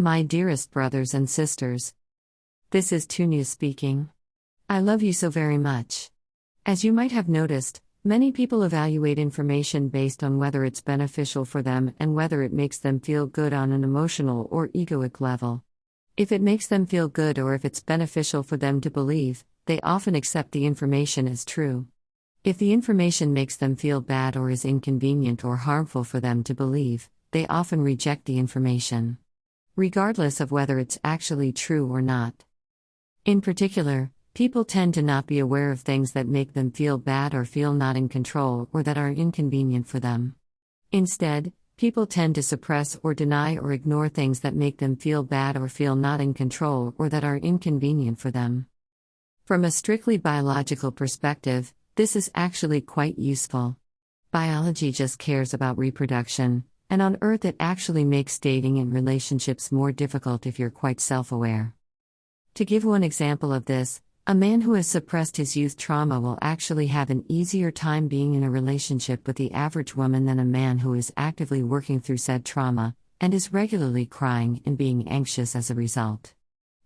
My dearest brothers and sisters, this is Tunia speaking. I love you so very much. As you might have noticed, many people evaluate information based on whether it's beneficial for them and whether it makes them feel good on an emotional or egoic level. If it makes them feel good or if it's beneficial for them to believe, they often accept the information as true. If the information makes them feel bad or is inconvenient or harmful for them to believe, they often reject the information, regardless of whether it's actually true or not. In particular, people tend to not be aware of things that make them feel bad or feel not in control or that are inconvenient for them. Instead, people tend to suppress or deny or ignore things that make them feel bad or feel not in control or that are inconvenient for them. From a strictly biological perspective, this is actually quite useful. Biology just cares about reproduction, and on Earth it actually makes dating and relationships more difficult if you're quite self-aware. To give one example of this, a man who has suppressed his youth trauma will actually have an easier time being in a relationship with the average woman than a man who is actively working through said trauma, and is regularly crying and being anxious as a result.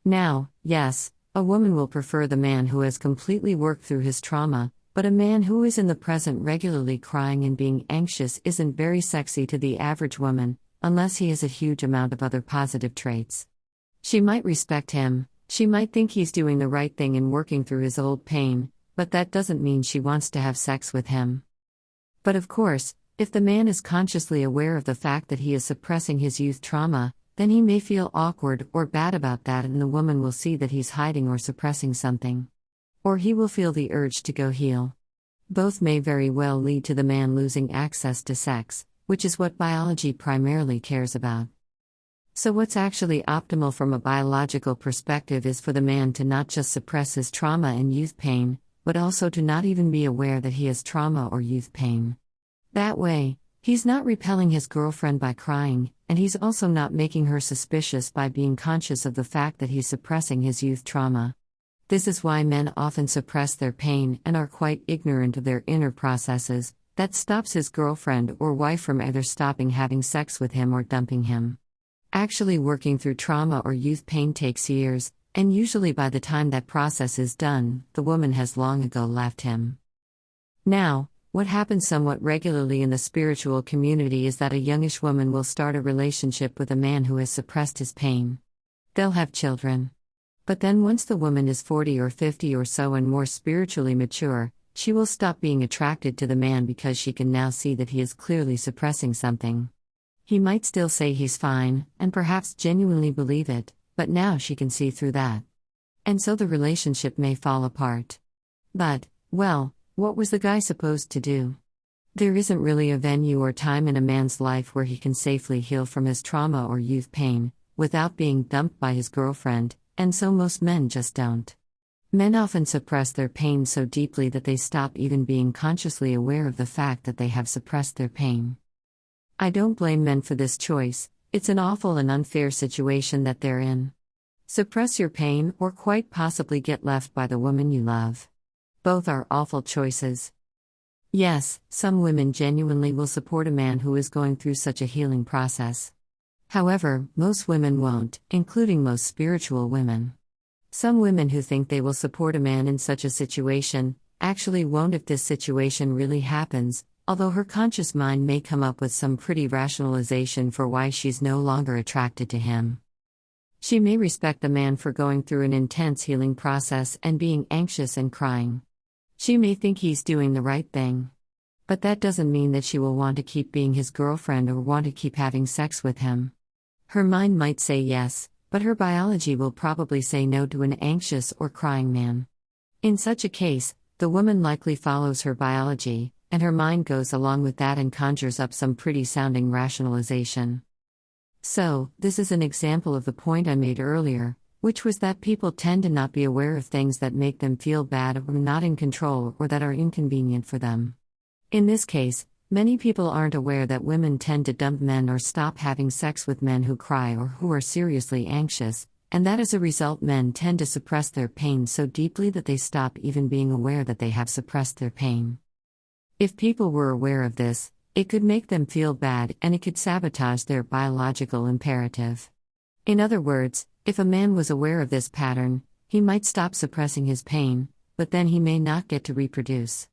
Now, yes, a woman will prefer the man who has completely worked through his trauma, but a man who is in the present regularly crying and being anxious isn't very sexy to the average woman, unless he has a huge amount of other positive traits. She might respect him, she might think he's doing the right thing in working through his old pain, but that doesn't mean she wants to have sex with him. But of course, if the man is consciously aware of the fact that he is suppressing his youth trauma, then he may feel awkward or bad about that, and the woman will see that he's hiding or suppressing something. Or he will feel the urge to go heal. Both may very well lead to the man losing access to sex, which is what biology primarily cares about. So what's actually optimal from a biological perspective is for the man to not just suppress his trauma and youth pain, but also to not even be aware that he has trauma or youth pain. That way, he's not repelling his girlfriend by crying, and he's also not making her suspicious by being conscious of the fact that he's suppressing his youth trauma. This is why men often suppress their pain and are quite ignorant of their inner processes, that stops his girlfriend or wife from either stopping having sex with him or dumping him. Actually working through trauma or youth pain takes years, and usually by the time that process is done, the woman has long ago left him. Now, what happens somewhat regularly in the spiritual community is that a youngish woman will start a relationship with a man who has suppressed his pain. They'll have children. But then once the woman is 40 or 50 or so and more spiritually mature, she will stop being attracted to the man because she can now see that he is clearly suppressing something. He might still say he's fine, and perhaps genuinely believe it, but now she can see through that. And so the relationship may fall apart. But, well, what was the guy supposed to do? There isn't really a venue or time in a man's life where he can safely heal from his trauma or youth pain, without being dumped by his girlfriend, and so most men just don't. Men often suppress their pain so deeply that they stop even being consciously aware of the fact that they have suppressed their pain. I don't blame men for this choice, it's an awful and unfair situation that they're in. Suppress your pain or quite possibly get left by the woman you love. Both are awful choices. Yes, some women genuinely will support a man who is going through such a healing process. However, most women won't, including most spiritual women. Some women who think they will support a man in such a situation, actually won't if this situation really happens, although her conscious mind may come up with some pretty rationalization for why she's no longer attracted to him. She may respect the man for going through an intense healing process and being anxious and crying. She may think he's doing the right thing. But that doesn't mean that she will want to keep being his girlfriend or want to keep having sex with him. Her mind might say yes, but her biology will probably say no to an anxious or crying man. In such a case, the woman likely follows her biology, and her mind goes along with that and conjures up some pretty sounding rationalization. So, this is an example of the point I made earlier, which was that people tend to not be aware of things that make them feel bad or not in control or that are inconvenient for them. In this case, many people aren't aware that women tend to dump men or stop having sex with men who cry or who are seriously anxious, and that as a result men tend to suppress their pain so deeply that they stop even being aware that they have suppressed their pain. If people were aware of this, it could make them feel bad and it could sabotage their biological imperative. In other words, if a man was aware of this pattern, he might stop suppressing his pain, but then he may not get to reproduce.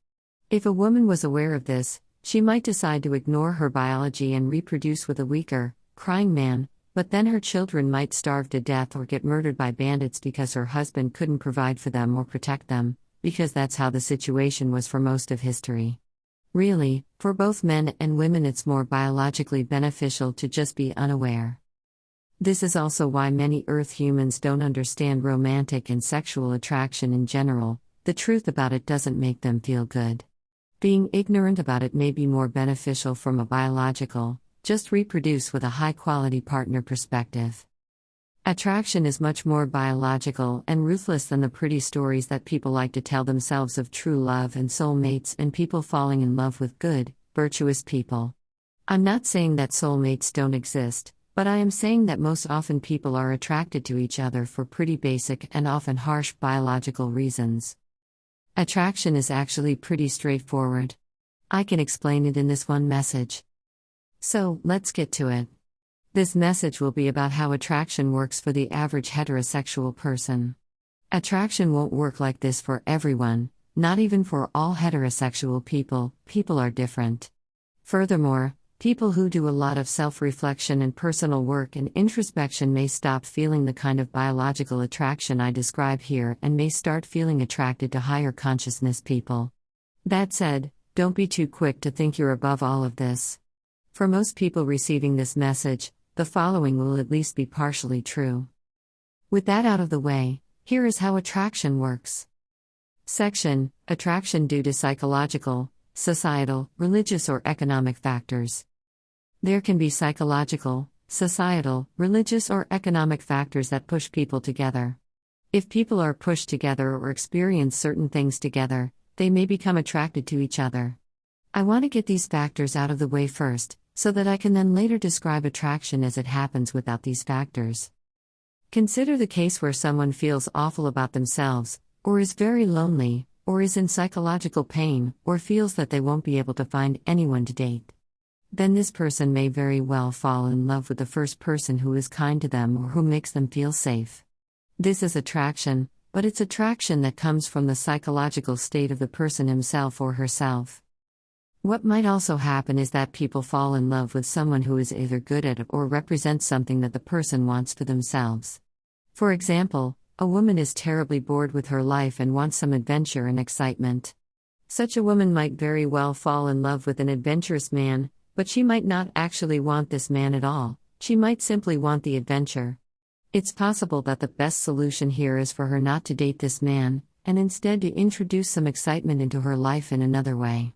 If a woman was aware of this, she might decide to ignore her biology and reproduce with a weaker, crying man, but then her children might starve to death or get murdered by bandits because her husband couldn't provide for them or protect them, because that's how the situation was for most of history. Really, for both men and women, it's more biologically beneficial to just be unaware. This is also why many Earth humans don't understand romantic and sexual attraction in general. The truth about it doesn't make them feel good. Being ignorant about it may be more beneficial from a biological, just reproduce with a high-quality partner perspective. Attraction is much more biological and ruthless than the pretty stories that people like to tell themselves of true love and soulmates and people falling in love with good, virtuous people. I'm not saying that soulmates don't exist, but I am saying that most often people are attracted to each other for pretty basic and often harsh biological reasons. Attraction is actually pretty straightforward. I can explain it in this one message. So, let's get to it. This message will be about how attraction works for the average heterosexual person. Attraction won't work like this for everyone, not even for all heterosexual people. People are different. Furthermore, people who do a lot of self-reflection and personal work and introspection may stop feeling the kind of biological attraction I describe here and may start feeling attracted to higher consciousness people. That said, don't be too quick to think you're above all of this. For most people receiving this message, the following will at least be partially true. With that out of the way, here is how attraction works. Section: Attraction due to psychological, societal, religious, or economic factors. There can be psychological, societal, religious, or economic factors that push people together. If people are pushed together or experience certain things together, they may become attracted to each other. I want to get these factors out of the way first, so that I can then later describe attraction as it happens without these factors. Consider the case where someone feels awful about themselves, or is very lonely, or is in psychological pain, or feels that they won't be able to find anyone to date. Then this person may very well fall in love with the first person who is kind to them or who makes them feel safe. This is attraction, but it's attraction that comes from the psychological state of the person himself or herself. What might also happen is that people fall in love with someone who is either good at or represents something that the person wants for themselves. For example, a woman is terribly bored with her life and wants some adventure and excitement. Such a woman might very well fall in love with an adventurous man, but she might not actually want this man at all. She might simply want the adventure. It's possible that the best solution here is for her not to date this man, and instead to introduce some excitement into her life in another way.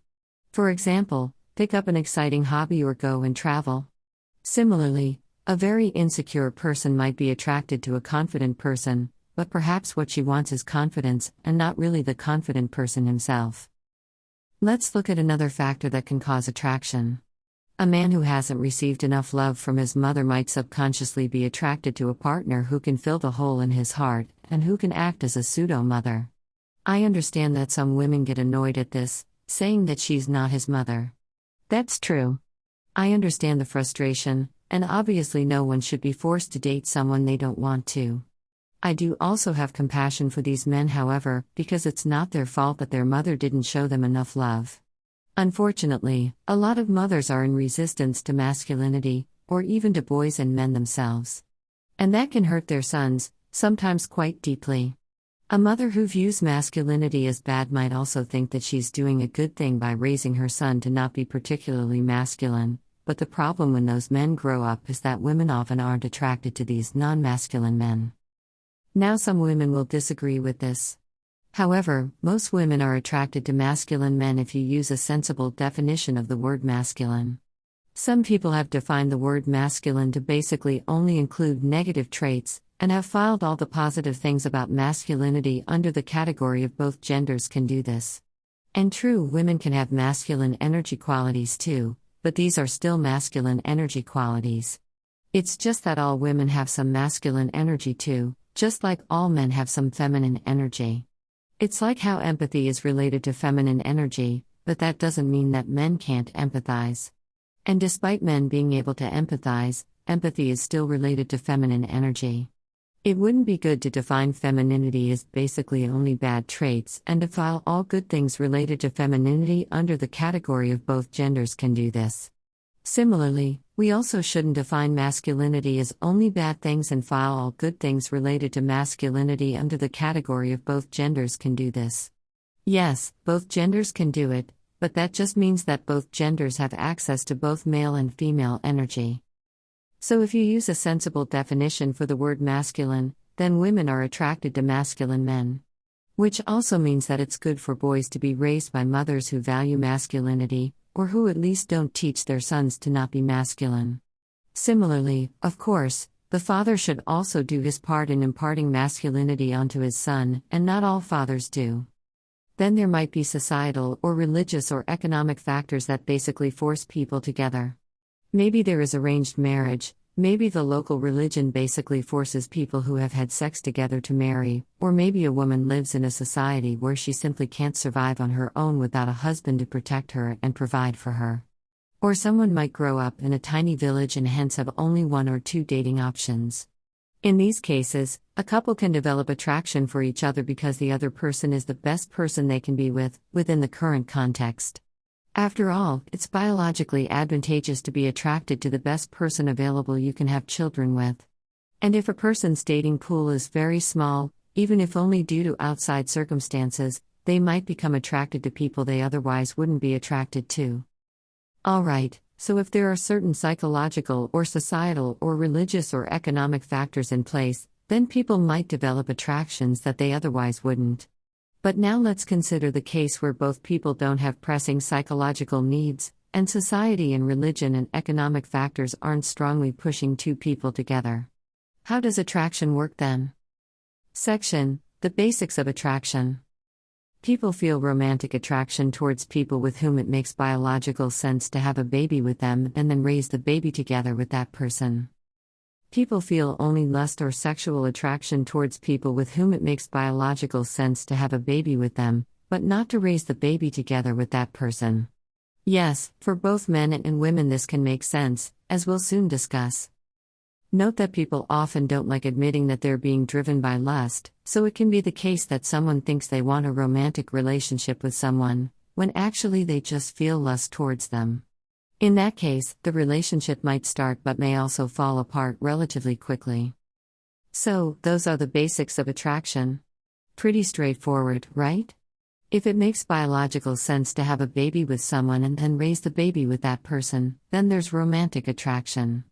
For example, pick up an exciting hobby or go and travel. Similarly, a very insecure person might be attracted to a confident person, but perhaps what she wants is confidence and not really the confident person himself. Let's look at another factor that can cause attraction. A man who hasn't received enough love from his mother might subconsciously be attracted to a partner who can fill the hole in his heart and who can act as a pseudo-mother. I understand that some women get annoyed at this, saying that she's not his mother. That's true. I understand the frustration, and obviously no one should be forced to date someone they don't want to. I do also have compassion for these men, however, because it's not their fault that their mother didn't show them enough love. Unfortunately, a lot of mothers are in resistance to masculinity, or even to boys and men themselves. And that can hurt their sons, sometimes quite deeply. A mother who views masculinity as bad might also think that she's doing a good thing by raising her son to not be particularly masculine, but the problem when those men grow up is that women often aren't attracted to these non-masculine men. Now some women will disagree with this. However, most women are attracted to masculine men if you use a sensible definition of the word masculine. Some people have defined the word masculine to basically only include negative traits, and have filed all the positive things about masculinity under the category of both genders can do this. And true, women can have masculine energy qualities too, but these are still masculine energy qualities. It's just that all women have some masculine energy too, just like all men have some feminine energy. It's like how empathy is related to feminine energy, but that doesn't mean that men can't empathize. And despite men being able to empathize, empathy is still related to feminine energy. It wouldn't be good to define femininity as basically only bad traits and to file all good things related to femininity under the category of both genders can do this. Similarly, we also shouldn't define masculinity as only bad things and file all good things related to masculinity under the category of both genders can do this. Yes, both genders can do it, but that just means that both genders have access to both male and female energy. So if you use a sensible definition for the word masculine, then women are attracted to masculine men. Which also means that it's good for boys to be raised by mothers who value masculinity, or who at least don't teach their sons to not be masculine. Similarly, of course, the father should also do his part in imparting masculinity onto his son, and not all fathers do. Then there might be societal or religious or economic factors that basically force people together. Maybe there is arranged marriage, maybe the local religion basically forces people who have had sex together to marry, or maybe a woman lives in a society where she simply can't survive on her own without a husband to protect her and provide for her. Or someone might grow up in a tiny village and hence have only one or two dating options. In these cases, a couple can develop attraction for each other because the other person is the best person they can be with, within the current context. After all, it's biologically advantageous to be attracted to the best person available you can have children with. And if a person's dating pool is very small, even if only due to outside circumstances, they might become attracted to people they otherwise wouldn't be attracted to. Alright, so if there are certain psychological or societal or religious or economic factors in place, then people might develop attractions that they otherwise wouldn't. But now let's consider the case where both people don't have pressing psychological needs, and society and religion and economic factors aren't strongly pushing two people together. How does attraction work then? Section: The Basics of Attraction. People feel romantic attraction towards people with whom it makes biological sense to have a baby with them and then raise the baby together with that person. People feel only lust or sexual attraction towards people with whom it makes biological sense to have a baby with them, but not to raise the baby together with that person. Yes, for both men and women this can make sense, as we'll soon discuss. Note that people often don't like admitting that they're being driven by lust, so it can be the case that someone thinks they want a romantic relationship with someone, when actually they just feel lust towards them. In that case, the relationship might start but may also fall apart relatively quickly. So, those are the basics of attraction. Pretty straightforward, right? If it makes biological sense to have a baby with someone and then raise the baby with that person, then there's romantic attraction.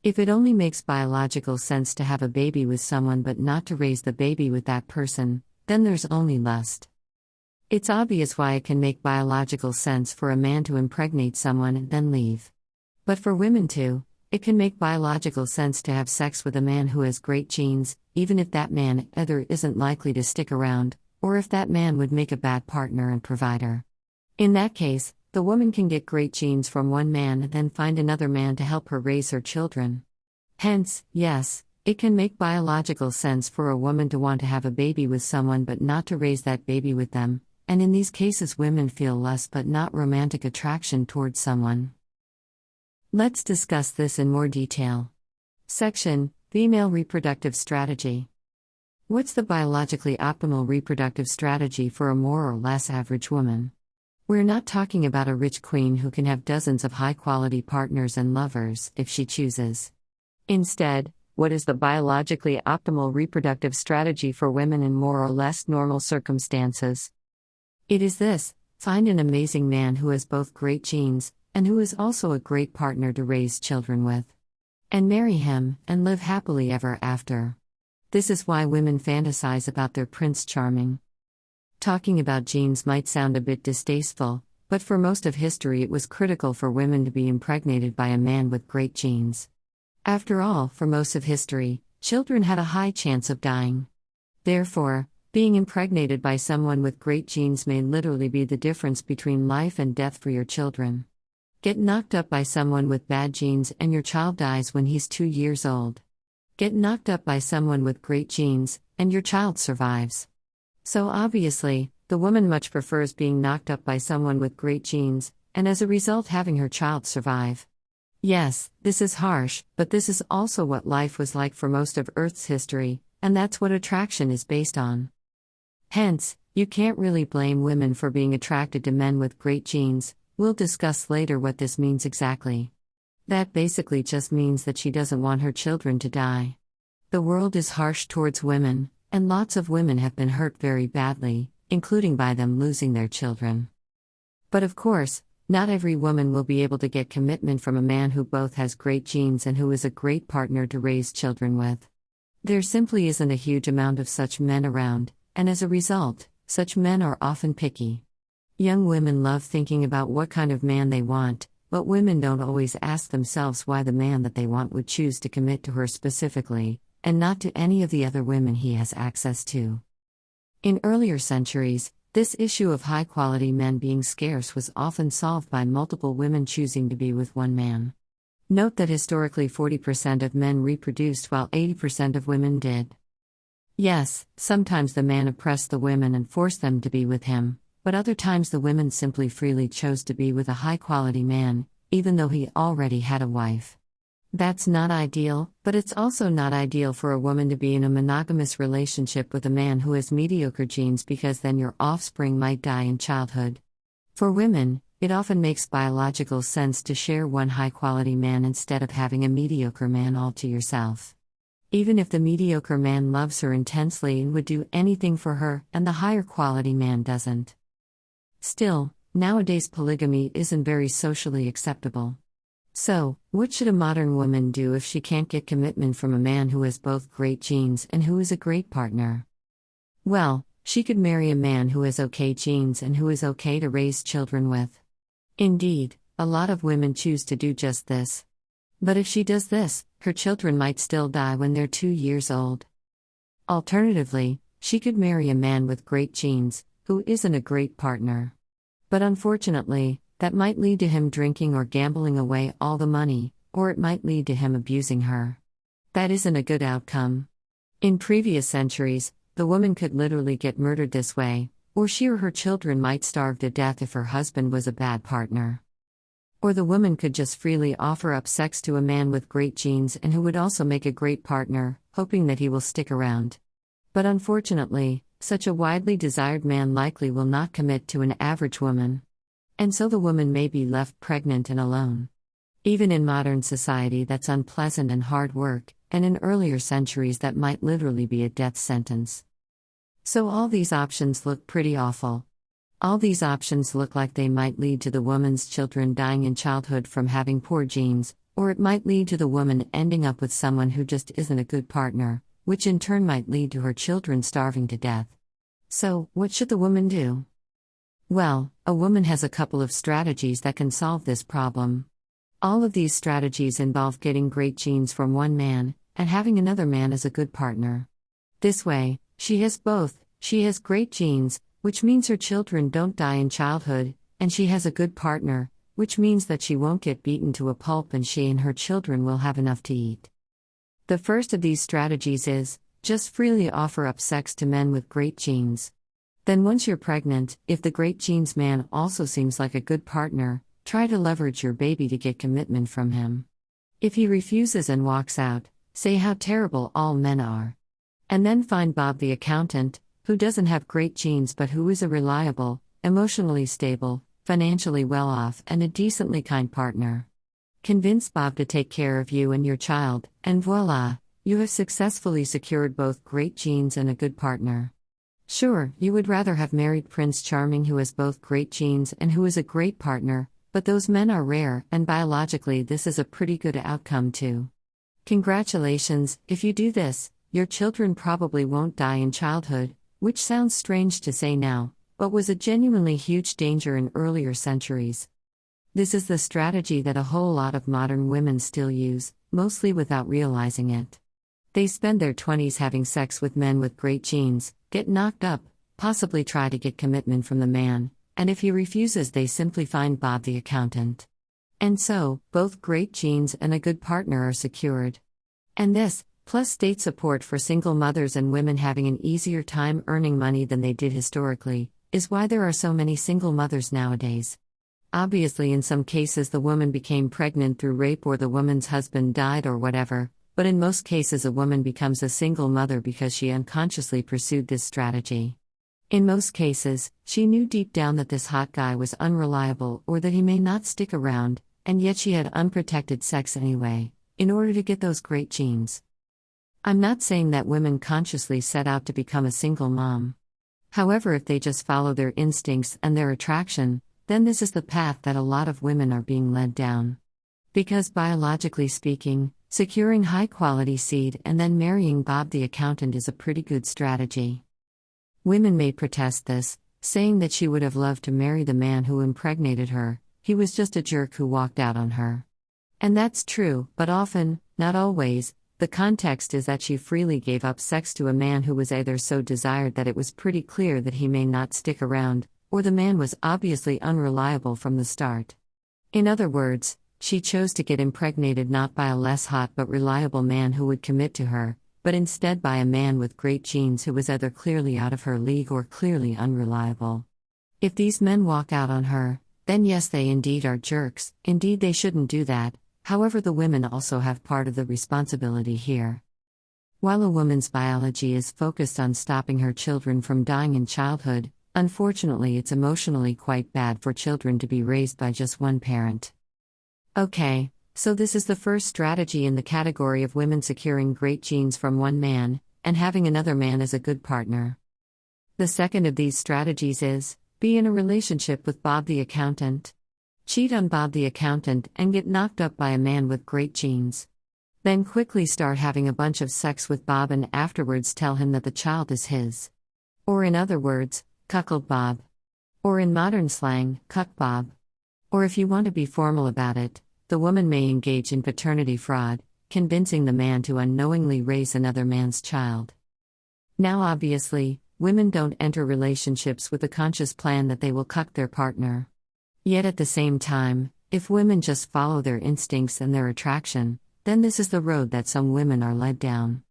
If it only makes biological sense to have a baby with someone but not to raise the baby with that person, then there's only lust. It's obvious why it can make biological sense for a man to impregnate someone and then leave. But for women too, it can make biological sense to have sex with a man who has great genes, even if that man either isn't likely to stick around, or if that man would make a bad partner and provider. In that case, the woman can get great genes from one man and then find another man to help her raise her children. Hence, yes, it can make biological sense for a woman to want to have a baby with someone but not to raise that baby with them. And in these cases women feel lust but not romantic attraction towards someone. Let's discuss this in more detail. Section: Female Reproductive Strategy. What's the biologically optimal reproductive strategy for a more or less average woman? We're not talking about a rich queen who can have dozens of high-quality partners and lovers, if she chooses. Instead, what is the biologically optimal reproductive strategy for women in more or less normal circumstances? It is this: find an amazing man who has both great genes, and who is also a great partner to raise children with. And marry him, and live happily ever after. This is why women fantasize about their Prince Charming. Talking about genes might sound a bit distasteful, but for most of history it was critical for women to be impregnated by a man with great genes. After all, for most of history, children had a high chance of dying. Therefore, being impregnated by someone with great genes may literally be the difference between life and death for your children. Get knocked up by someone with bad genes and your child dies when he's 2 years old. Get knocked up by someone with great genes, and your child survives. So obviously, the woman much prefers being knocked up by someone with great genes, and as a result having her child survive. Yes, this is harsh, but this is also what life was like for most of Earth's history, and that's what attraction is based on. Hence, you can't really blame women for being attracted to men with great genes. We'll discuss later what this means exactly. That basically just means that she doesn't want her children to die. The world is harsh towards women, and lots of women have been hurt very badly, including by them losing their children. But of course, not every woman will be able to get commitment from a man who both has great genes and who is a great partner to raise children with. There simply isn't a huge amount of such men around, and as a result, such men are often picky. Young women love thinking about what kind of man they want, but women don't always ask themselves why the man that they want would choose to commit to her specifically, and not to any of the other women he has access to. In earlier centuries, this issue of high-quality men being scarce was often solved by multiple women choosing to be with one man. Note that historically 40% of men reproduced while 80% of women did. Yes, sometimes the man oppressed the women and forced them to be with him, but other times the women simply freely chose to be with a high-quality man, even though he already had a wife. That's not ideal, but it's also not ideal for a woman to be in a monogamous relationship with a man who has mediocre genes because then your offspring might die in childhood. For women, it often makes biological sense to share one high-quality man instead of having a mediocre man all to yourself. Even if the mediocre man loves her intensely and would do anything for her, and the higher quality man doesn't. Still, nowadays polygamy isn't very socially acceptable. So, what should a modern woman do if she can't get commitment from a man who has both great genes and who is a great partner? Well, she could marry a man who has okay genes and who is okay to raise children with. Indeed, a lot of women choose to do just this. But if she does this, her children might still die when they're 2 years old. Alternatively, she could marry a man with great genes, who isn't a great partner. But unfortunately, that might lead to him drinking or gambling away all the money, or it might lead to him abusing her. That isn't a good outcome. In previous centuries, the woman could literally get murdered this way, or she or her children might starve to death if her husband was a bad partner. Or the woman could just freely offer up sex to a man with great genes and who would also make a great partner, hoping that he will stick around. But unfortunately, such a widely desired man likely will not commit to an average woman. And so the woman may be left pregnant and alone. Even in modern society, that's unpleasant and hard work, and in earlier centuries that might literally be a death sentence. So all these options look pretty awful. All these options look like they might lead to the woman's children dying in childhood from having poor genes, or it might lead to the woman ending up with someone who just isn't a good partner, which in turn might lead to her children starving to death. So, what should the woman do? Well, a woman has a couple of strategies that can solve this problem. All of these strategies involve getting great genes from one man, and having another man as a good partner. This way, she has both. She has great genes, which means her children don't die in childhood, and she has a good partner, which means that she won't get beaten to a pulp and she and her children will have enough to eat. The first of these strategies is, just freely offer up sex to men with great genes. Then once you're pregnant, if the great genes man also seems like a good partner, try to leverage your baby to get commitment from him. If he refuses and walks out, say how terrible all men are. And then find Bob the accountant, who doesn't have great genes but who is a reliable, emotionally stable, financially well-off and a decently kind partner. Convince Bob to take care of you and your child, and voila, you have successfully secured both great genes and a good partner. Sure, you would rather have married Prince Charming who has both great genes and who is a great partner, but those men are rare, and biologically this is a pretty good outcome too. Congratulations, if you do this, your children probably won't die in childhood, which sounds strange to say now, but was a genuinely huge danger in earlier centuries. This is the strategy that a whole lot of modern women still use, mostly without realizing it. They spend their 20s having sex with men with great genes, get knocked up, possibly try to get commitment from the man, and if he refuses they simply find Bob the accountant. And so, both great genes and a good partner are secured. And this, plus state support for single mothers and women having an easier time earning money than they did historically, is why there are so many single mothers nowadays. Obviously, in some cases, the woman became pregnant through rape or the woman's husband died or whatever, but in most cases, a woman becomes a single mother because she unconsciously pursued this strategy. In most cases, she knew deep down that this hot guy was unreliable or that he may not stick around, and yet she had unprotected sex anyway, in order to get those great genes. I'm not saying that women consciously set out to become a single mom. However, if they just follow their instincts and their attraction, then this is the path that a lot of women are being led down. Because biologically speaking, securing high-quality seed and then marrying Bob the accountant is a pretty good strategy. Women may protest this, saying that she would have loved to marry the man who impregnated her, he was just a jerk who walked out on her. And that's true, but often, not always, the context is that she freely gave up sex to a man who was either so desired that it was pretty clear that he may not stick around, or the man was obviously unreliable from the start. In other words, she chose to get impregnated not by a less hot but reliable man who would commit to her, but instead by a man with great genes who was either clearly out of her league or clearly unreliable. If these men walk out on her, then yes, they indeed are jerks, indeed they shouldn't do that. However, the women also have part of the responsibility here. While a woman's biology is focused on stopping her children from dying in childhood, unfortunately it's emotionally quite bad for children to be raised by just one parent. Okay, so this is the first strategy in the category of women securing great genes from one man, and having another man as a good partner. The second of these strategies is, be in a relationship with Bob the accountant. Cheat on Bob the accountant and get knocked up by a man with great genes. Then quickly start having a bunch of sex with Bob and afterwards tell him that the child is his. Or in other words, cuckold Bob. Or in modern slang, cuck Bob. Or if you want to be formal about it, the woman may engage in paternity fraud, convincing the man to unknowingly raise another man's child. Now obviously, women don't enter relationships with a conscious plan that they will cuck their partner. Yet at the same time, if women just follow their instincts and their attraction, then this is the road that some women are led down.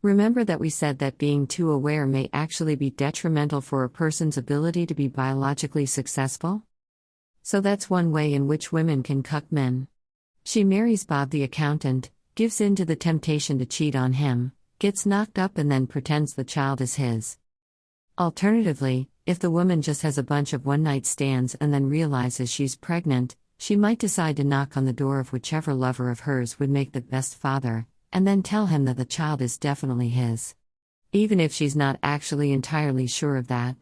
Remember that we said that being too aware may actually be detrimental for a person's ability to be biologically successful? So that's one way in which women can cuck men. She marries Bob the accountant, gives in to the temptation to cheat on him, gets knocked up and then pretends the child is his. Alternatively, if the woman just has a bunch of one-night stands and then realizes she's pregnant, she might decide to knock on the door of whichever lover of hers would make the best father, and then tell him that the child is definitely his. Even if she's not actually entirely sure of that.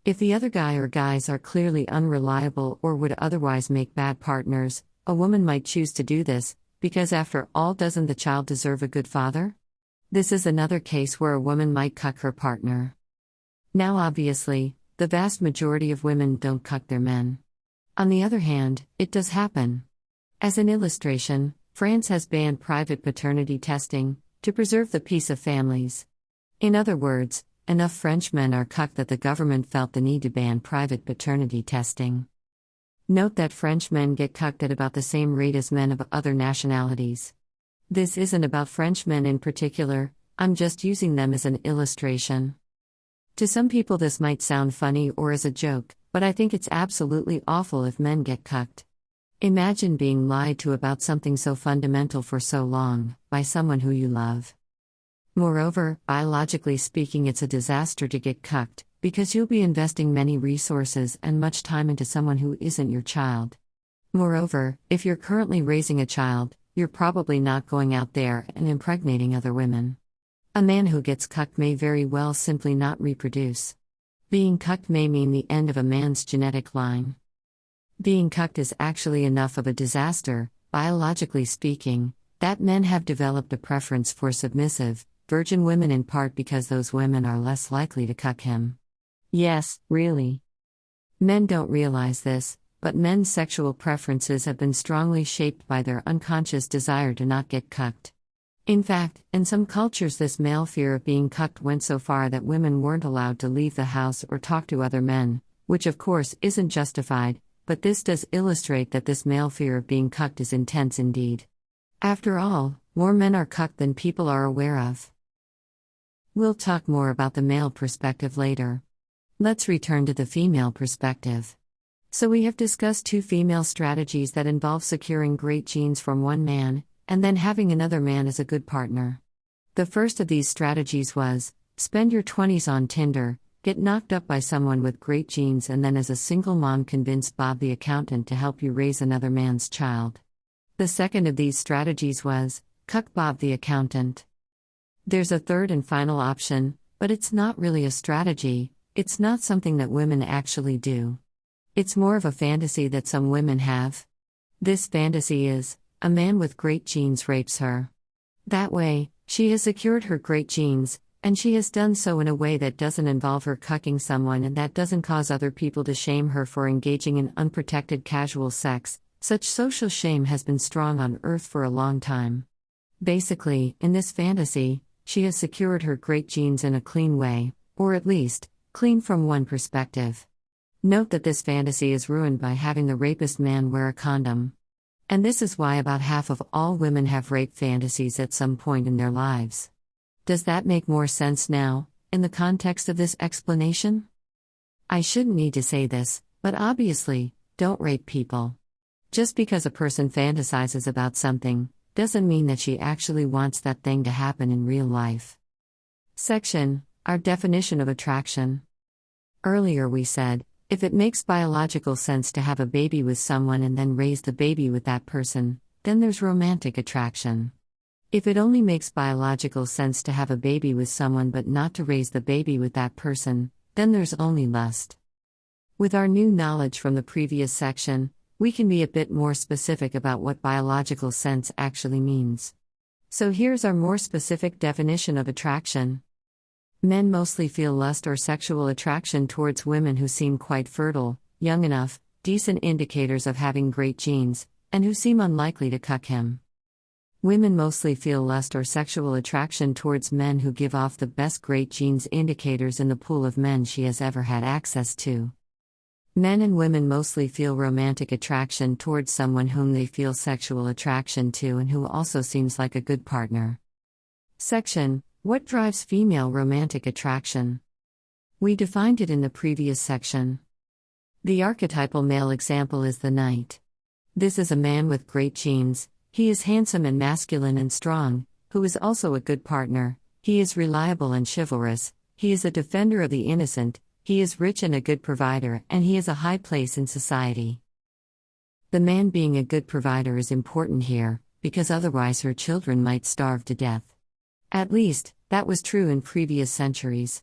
If the other guy or guys are clearly unreliable or would otherwise make bad partners, a woman might choose to do this, because after all, doesn't the child deserve a good father? This is another case where a woman might cuck her partner. Now obviously, the vast majority of women don't cuck their men. On the other hand, it does happen. As an illustration, France has banned private paternity testing, to preserve the peace of families. In other words, enough French men are cucked that the government felt the need to ban private paternity testing. Note that French men get cucked at about the same rate as men of other nationalities. This isn't about French men in particular, I'm just using them as an illustration. To some people this might sound funny or as a joke, but I think it's absolutely awful if men get cucked. Imagine being lied to about something so fundamental for so long, by someone who you love. Moreover, biologically speaking, it's a disaster to get cucked, because you'll be investing many resources and much time into someone who isn't your child. Moreover, if you're currently raising a child, you're probably not going out there and impregnating other women. A man who gets cucked may very well simply not reproduce. Being cucked may mean the end of a man's genetic line. Being cucked is actually enough of a disaster, biologically speaking, that men have developed a preference for submissive, virgin women in part because those women are less likely to cuck him. Yes, really. Men don't realize this, but men's sexual preferences have been strongly shaped by their unconscious desire to not get cucked. In fact, in some cultures this male fear of being cucked went so far that women weren't allowed to leave the house or talk to other men, which of course isn't justified, but this does illustrate that this male fear of being cucked is intense indeed. After all, more men are cucked than people are aware of. We'll talk more about the male perspective later. Let's return to the female perspective. So we have discussed two female strategies that involve securing great genes from one man, and then having another man as a good partner. The first of these strategies was, spend your 20s on Tinder, get knocked up by someone with great genes, and then as a single mom convince Bob the accountant to help you raise another man's child. The second of these strategies was, cuck Bob the accountant. There's a third and final option, but it's not really a strategy, it's not something that women actually do. It's more of a fantasy that some women have. This fantasy is, a man with great genes rapes her. That way, she has secured her great genes, and she has done so in a way that doesn't involve her cucking someone and that doesn't cause other people to shame her for engaging in unprotected casual sex. Such social shame has been strong on Earth for a long time. Basically, in this fantasy, she has secured her great genes in a clean way, or at least, clean from one perspective. Note that this fantasy is ruined by having the rapist man wear a condom. And this is why about half of all women have rape fantasies at some point in their lives. Does that make more sense now, in the context of this explanation? I shouldn't need to say this, but obviously, don't rape people. Just because a person fantasizes about something, doesn't mean that she actually wants that thing to happen in real life. Section, our definition of attraction. Earlier we said, if it makes biological sense to have a baby with someone and then raise the baby with that person, then there's romantic attraction. If it only makes biological sense to have a baby with someone but not to raise the baby with that person, then there's only lust. With our new knowledge from the previous section, we can be a bit more specific about what biological sense actually means. So here's our more specific definition of attraction. Men mostly feel lust or sexual attraction towards women who seem quite fertile, young enough, decent indicators of having great genes, and who seem unlikely to cuck him. Women mostly feel lust or sexual attraction towards men who give off the best great genes indicators in the pool of men she has ever had access to. Men and women mostly feel romantic attraction towards someone whom they feel sexual attraction to and who also seems like a good partner. Section, what drives female romantic attraction? We defined it in the previous section. The archetypal male example is the knight. This is a man with great genes. He is handsome and masculine and strong, who is also a good partner. He is reliable and chivalrous. He is a defender of the innocent. He is rich and a good provider, and he has a high place in society. The man being a good provider is important here, because otherwise her children might starve to death. At least, that was true in previous centuries.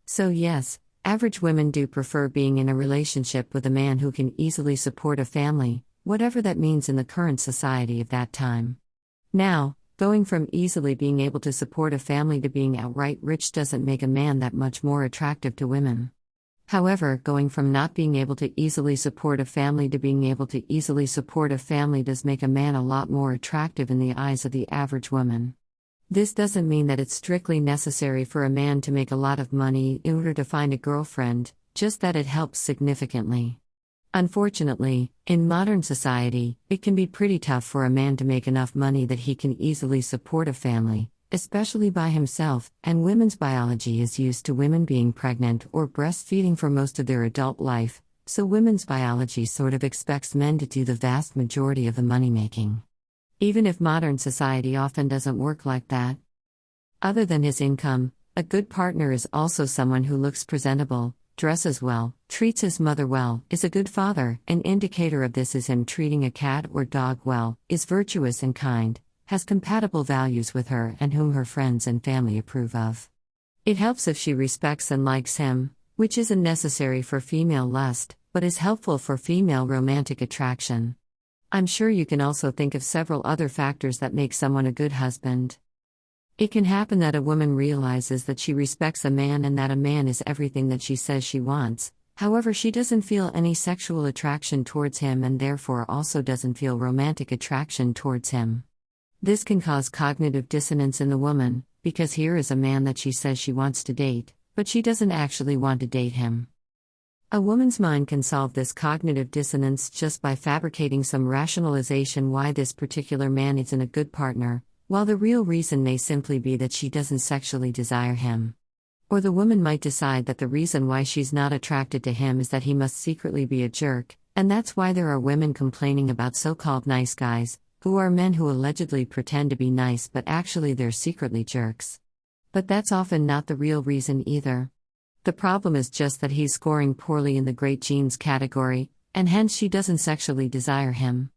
So yes, average women do prefer being in a relationship with a man who can easily support a family, whatever that means in the current society of that time. Now, going from easily being able to support a family to being outright rich doesn't make a man that much more attractive to women. However, going from not being able to easily support a family to being able to easily support a family does make a man a lot more attractive in the eyes of the average woman. This doesn't mean that it's strictly necessary for a man to make a lot of money in order to find a girlfriend, just that it helps significantly. Unfortunately, in modern society, it can be pretty tough for a man to make enough money that he can easily support a family, especially by himself, and women's biology is used to women being pregnant or breastfeeding for most of their adult life, so women's biology sort of expects men to do the vast majority of the money-making. Even if modern society often doesn't work like that. Other than his income, a good partner is also someone who looks presentable, dresses well, treats his mother well, is a good father. An indicator of this is him treating a cat or dog well, is virtuous and kind, has compatible values with her and whom her friends and family approve of. It helps if she respects and likes him, which isn't necessary for female lust, but is helpful for female romantic attraction. I'm sure you can also think of several other factors that make someone a good husband. It can happen that a woman realizes that she respects a man and that a man is everything that she says she wants, however she doesn't feel any sexual attraction towards him and therefore also doesn't feel romantic attraction towards him. This can cause cognitive dissonance in the woman, because here is a man that she says she wants to date, but she doesn't actually want to date him. A woman's mind can solve this cognitive dissonance just by fabricating some rationalization why this particular man isn't a good partner, while the real reason may simply be that she doesn't sexually desire him. Or the woman might decide that the reason why she's not attracted to him is that he must secretly be a jerk, And that's why there are women complaining about so-called nice guys, who are men who allegedly pretend to be nice but actually they're secretly jerks. But that's often not the real reason either. The problem is just that he's scoring poorly in the great genes category, and hence she doesn't sexually desire him.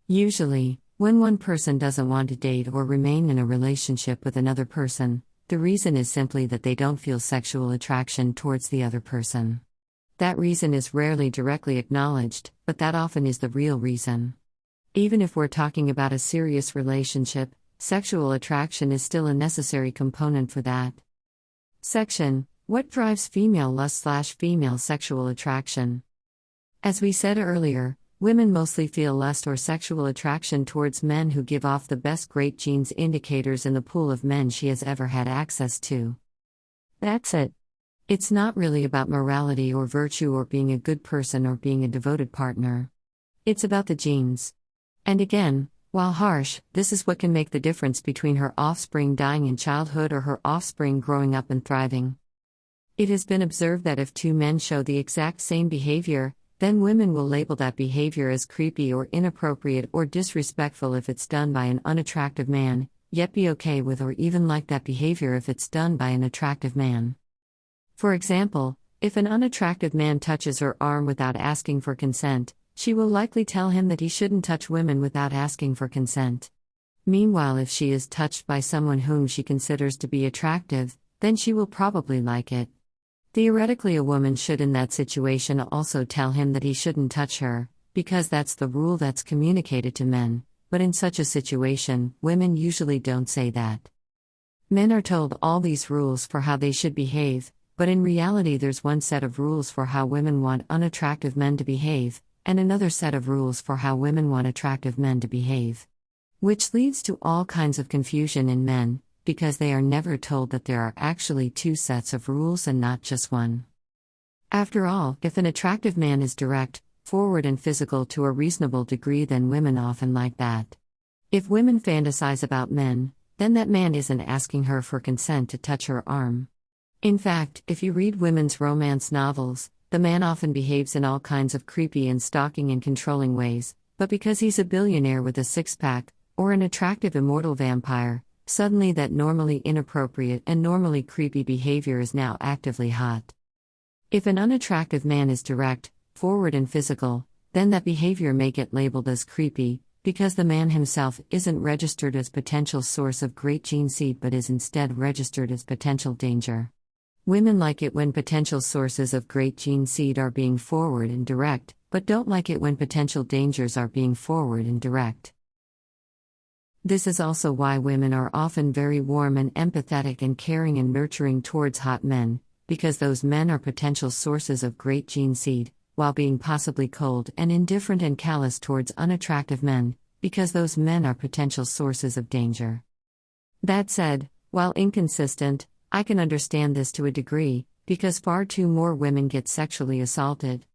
Usually, when one person doesn't want to date or remain in a relationship with another person, the reason is simply that they don't feel sexual attraction towards the other person. That reason is rarely directly acknowledged, but that often is the real reason. Even if we're talking about a serious relationship, sexual attraction is still a necessary component for that. Section: What drives female lust/female sexual attraction? As we said earlier, women mostly feel lust or sexual attraction towards men who give off the best great genes indicators in the pool of men she has ever had access to. That's it. It's not really about morality or virtue or being a good person or being a devoted partner. It's about the genes. And again, while harsh, this is what can make the difference between her offspring dying in childhood or her offspring growing up and thriving. It has been observed that if two men show the exact same behavior, then women will label that behavior as creepy or inappropriate or disrespectful if it's done by an unattractive man, yet be okay with or even like that behavior if it's done by an attractive man. For example, if an unattractive man touches her arm without asking for consent, she will likely tell him that he shouldn't touch women without asking for consent. Meanwhile, if she is touched by someone whom she considers to be attractive, then she will probably like it. Theoretically, a woman should in that situation also tell him that he shouldn't touch her, because that's the rule that's communicated to men, but in such a situation, women usually don't say that. Men are told all these rules for how they should behave, but in reality there's one set of rules for how women want unattractive men to behave, and another set of rules for how women want attractive men to behave. Which leads to all kinds of confusion in men, because they are never told that there are actually two sets of rules and not just one. After all, if an attractive man is direct, forward and physical to a reasonable degree, then women often like that. If women fantasize about men, then that man isn't asking her for consent to touch her arm. In fact, if you read women's romance novels, the man often behaves in all kinds of creepy and stalking and controlling ways, but because he's a billionaire with a six-pack, or an attractive immortal vampire, suddenly that normally inappropriate and normally creepy behavior is now actively hot. If an unattractive man is direct, forward and physical, then that behavior may get labeled as creepy, because the man himself isn't registered as potential source of great gene seed but is instead registered as potential danger. Women like it when potential sources of great gene seed are being forward and direct, but don't like it when potential dangers are being forward and direct. This is also why women are often very warm and empathetic and caring and nurturing towards hot men, because those men are potential sources of great gene seed, while being possibly cold and indifferent and callous towards unattractive men, because those men are potential sources of danger. That said, while inconsistent, I can understand this to a degree, because far too more women get sexually assaulted.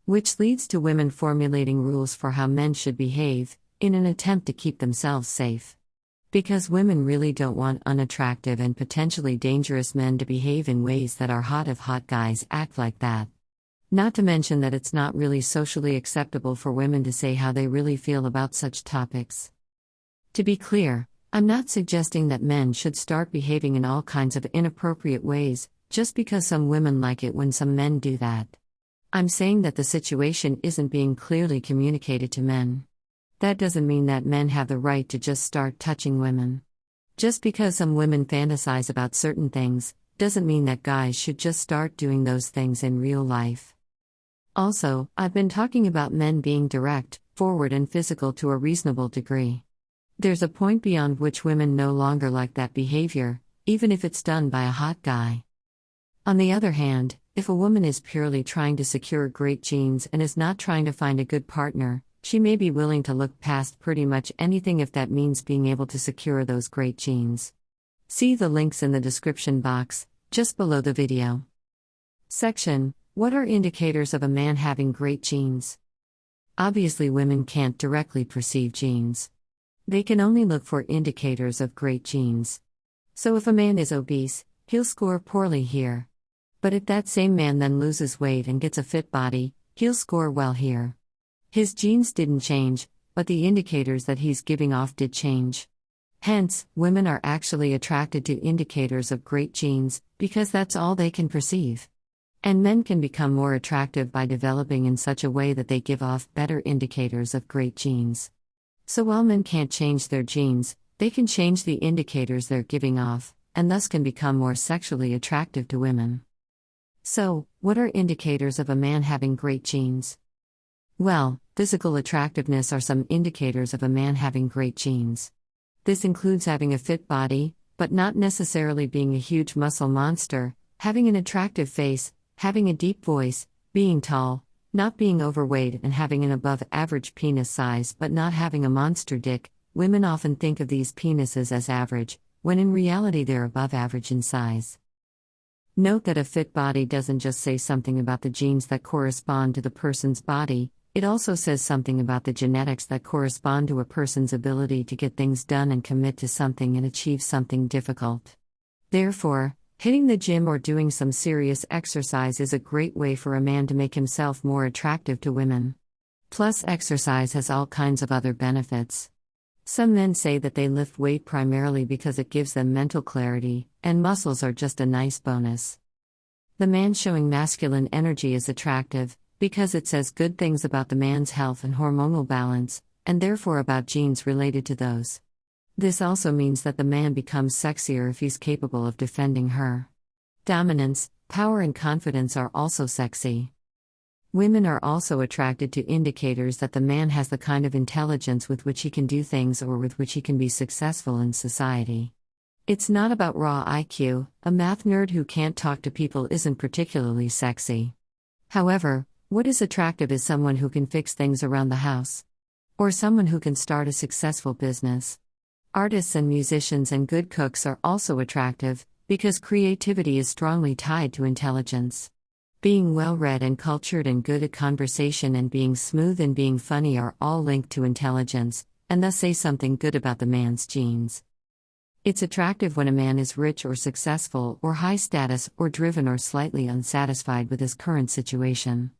Which leads to women formulating rules for how men should behave, in an attempt to keep themselves safe. Because women really don't want unattractive and potentially dangerous men to behave in ways that are hot if hot guys act like that. Not to mention that it's not really socially acceptable for women to say how they really feel about such topics. To be clear, I'm not suggesting that men should start behaving in all kinds of inappropriate ways, just because some women like it when some men do that. I'm saying that the situation isn't being clearly communicated to men. That doesn't mean that men have the right to just start touching women. Just because some women fantasize about certain things, doesn't mean that guys should just start doing those things in real life. Also, I've been talking about men being direct, forward and physical to a reasonable degree. There's a point beyond which women no longer like that behavior, even if it's done by a hot guy. On the other hand, if a woman is purely trying to secure great genes and is not trying to find a good partner, she may be willing to look past pretty much anything if that means being able to secure those great genes. See the links in the description box, just below the video. Section: What are indicators of a man having great genes? Obviously, women can't directly perceive genes. They can only look for indicators of great genes. So if a man is obese, he'll score poorly here. But if that same man then loses weight and gets a fit body, he'll score well here. His genes didn't change, but the indicators that he's giving off did change. Hence, women are actually attracted to indicators of great genes, because that's all they can perceive. And men can become more attractive by developing in such a way that they give off better indicators of great genes. So while men can't change their genes, they can change the indicators they're giving off, and thus can become more sexually attractive to women. So, what are indicators of a man having great genes? Well, physical attractiveness are some indicators of a man having great genes. This includes having a fit body, but not necessarily being a huge muscle monster, having an attractive face, having a deep voice, being tall, not being overweight, and having an above-average penis size but not having a monster dick. Women often think of these penises as average, when in reality they're above average in size. Note that a fit body doesn't just say something about the genes that correspond to the person's body, it also says something about the genetics that correspond to a person's ability to get things done and commit to something and achieve something difficult. Therefore, hitting the gym or doing some serious exercise is a great way for a man to make himself more attractive to women. Plus, exercise has all kinds of other benefits. Some men say that they lift weight primarily because it gives them mental clarity, and muscles are just a nice bonus. The man showing masculine energy is attractive, because it says good things about the man's health and hormonal balance, and therefore about genes related to those. This also means that the man becomes sexier if he's capable of defending her. Dominance, power, and confidence are also sexy. Women are also attracted to indicators that the man has the kind of intelligence with which he can do things or with which he can be successful in society. It's not about raw IQ, a math nerd who can't talk to people isn't particularly sexy. However, what is attractive is someone who can fix things around the house. Or someone who can start a successful business. Artists and musicians and good cooks are also attractive, because creativity is strongly tied to intelligence. Being well-read and cultured and good at conversation and being smooth and being funny are all linked to intelligence, and thus say something good about the man's genes. It's attractive when a man is rich or successful or high status or driven or slightly unsatisfied with his current situation.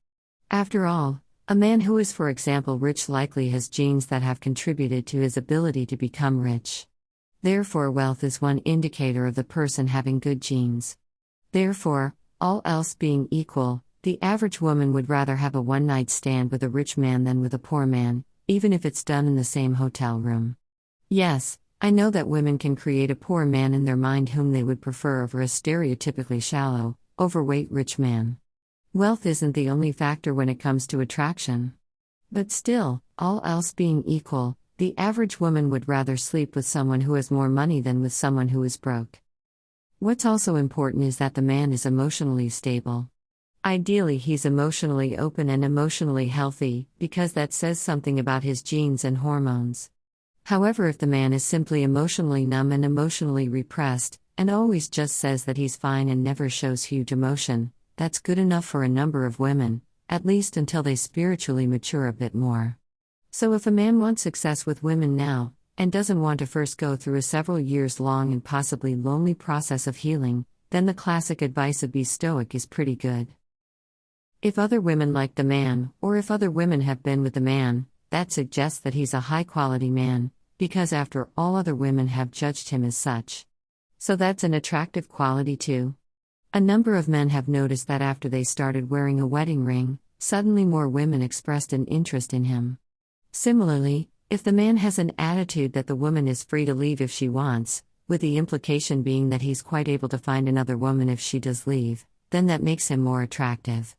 After all, a man who is, for example, rich likely has genes that have contributed to his ability to become rich. Therefore, wealth is one indicator of the person having good genes. Therefore, all else being equal, the average woman would rather have a one-night stand with a rich man than with a poor man, even if it's done in the same hotel room. Yes, I know that women can create a poor man in their mind whom they would prefer over a stereotypically shallow, overweight rich man. Wealth isn't the only factor when it comes to attraction. But still, all else being equal, the average woman would rather sleep with someone who has more money than with someone who is broke. What's also important is that the man is emotionally stable. Ideally, he's emotionally open and emotionally healthy, because that says something about his genes and hormones. However, if the man is simply emotionally numb and emotionally repressed, and always just says that he's fine and never shows huge emotion, that's good enough for a number of women, at least until they spiritually mature a bit more. So if a man wants success with women now, and doesn't want to first go through a several years long and possibly lonely process of healing, then the classic advice of be stoic is pretty good. If other women like the man, or if other women have been with the man, that suggests that he's a high-quality man, because after all other women have judged him as such. So that's an attractive quality too. A number of men have noticed that after they started wearing a wedding ring, suddenly more women expressed an interest in him. Similarly, if the man has an attitude that the woman is free to leave if she wants, with the implication being that he's quite able to find another woman if she does leave, then that makes him more attractive.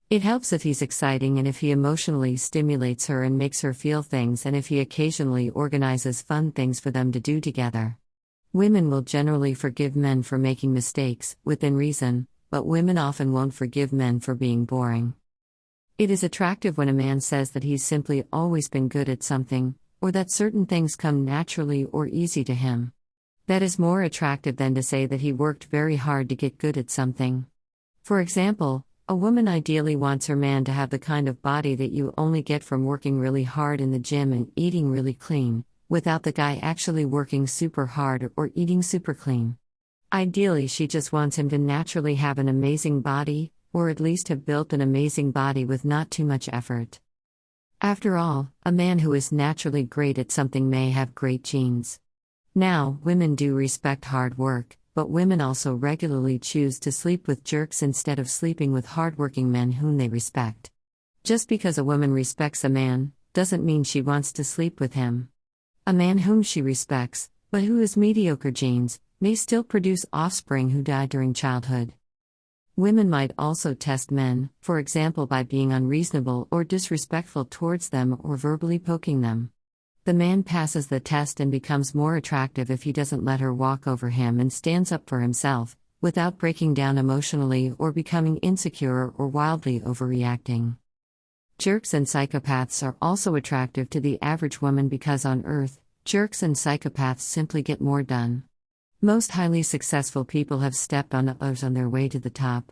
It helps if he's exciting and if he emotionally stimulates her and makes her feel things and if he occasionally organizes fun things for them to do together. Women will generally forgive men for making mistakes, within reason, but women often won't forgive men for being boring. It is attractive when a man says that he's simply always been good at something, or that certain things come naturally or easy to him. That is more attractive than to say that he worked very hard to get good at something. For example, a woman ideally wants her man to have the kind of body that you only get from working really hard in the gym and eating really clean, without the guy actually working super hard or eating super clean. Ideally, she just wants him to naturally have an amazing body, or at least have built an amazing body with not too much effort. After all, a man who is naturally great at something may have great genes. Now, women do respect hard work, but women also regularly choose to sleep with jerks instead of sleeping with hardworking men whom they respect. Just because a woman respects a man, doesn't mean she wants to sleep with him. A man whom she respects, but who has mediocre genes, may still produce offspring who die during childhood. Women might also test men, for example by being unreasonable or disrespectful towards them or verbally poking them. The man passes the test and becomes more attractive if he doesn't let her walk over him and stands up for himself, without breaking down emotionally or becoming insecure or wildly overreacting. Jerks and psychopaths are also attractive to the average woman because on Earth, jerks and psychopaths simply get more done. Most highly successful people have stepped on others on their way to the top.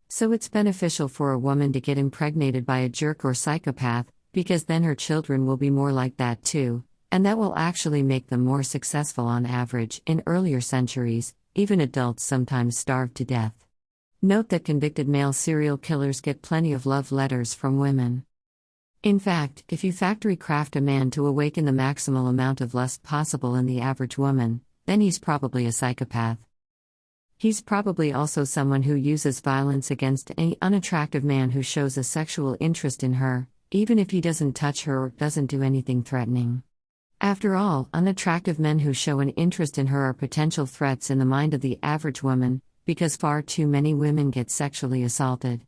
So it's beneficial for a woman to get impregnated by a jerk or psychopath, because then her children will be more like that too, and that will actually make them more successful on average. In earlier centuries, even adults sometimes starved to death. Note that convicted male serial killers get plenty of love letters from women. In fact, if you factory craft a man to awaken the maximal amount of lust possible in the average woman, then he's probably a psychopath. He's probably also someone who uses violence against any unattractive man who shows a sexual interest in her, even if he doesn't touch her or doesn't do anything threatening. After all, unattractive men who show an interest in her are potential threats in the mind of the average woman, because far too many women get sexually assaulted.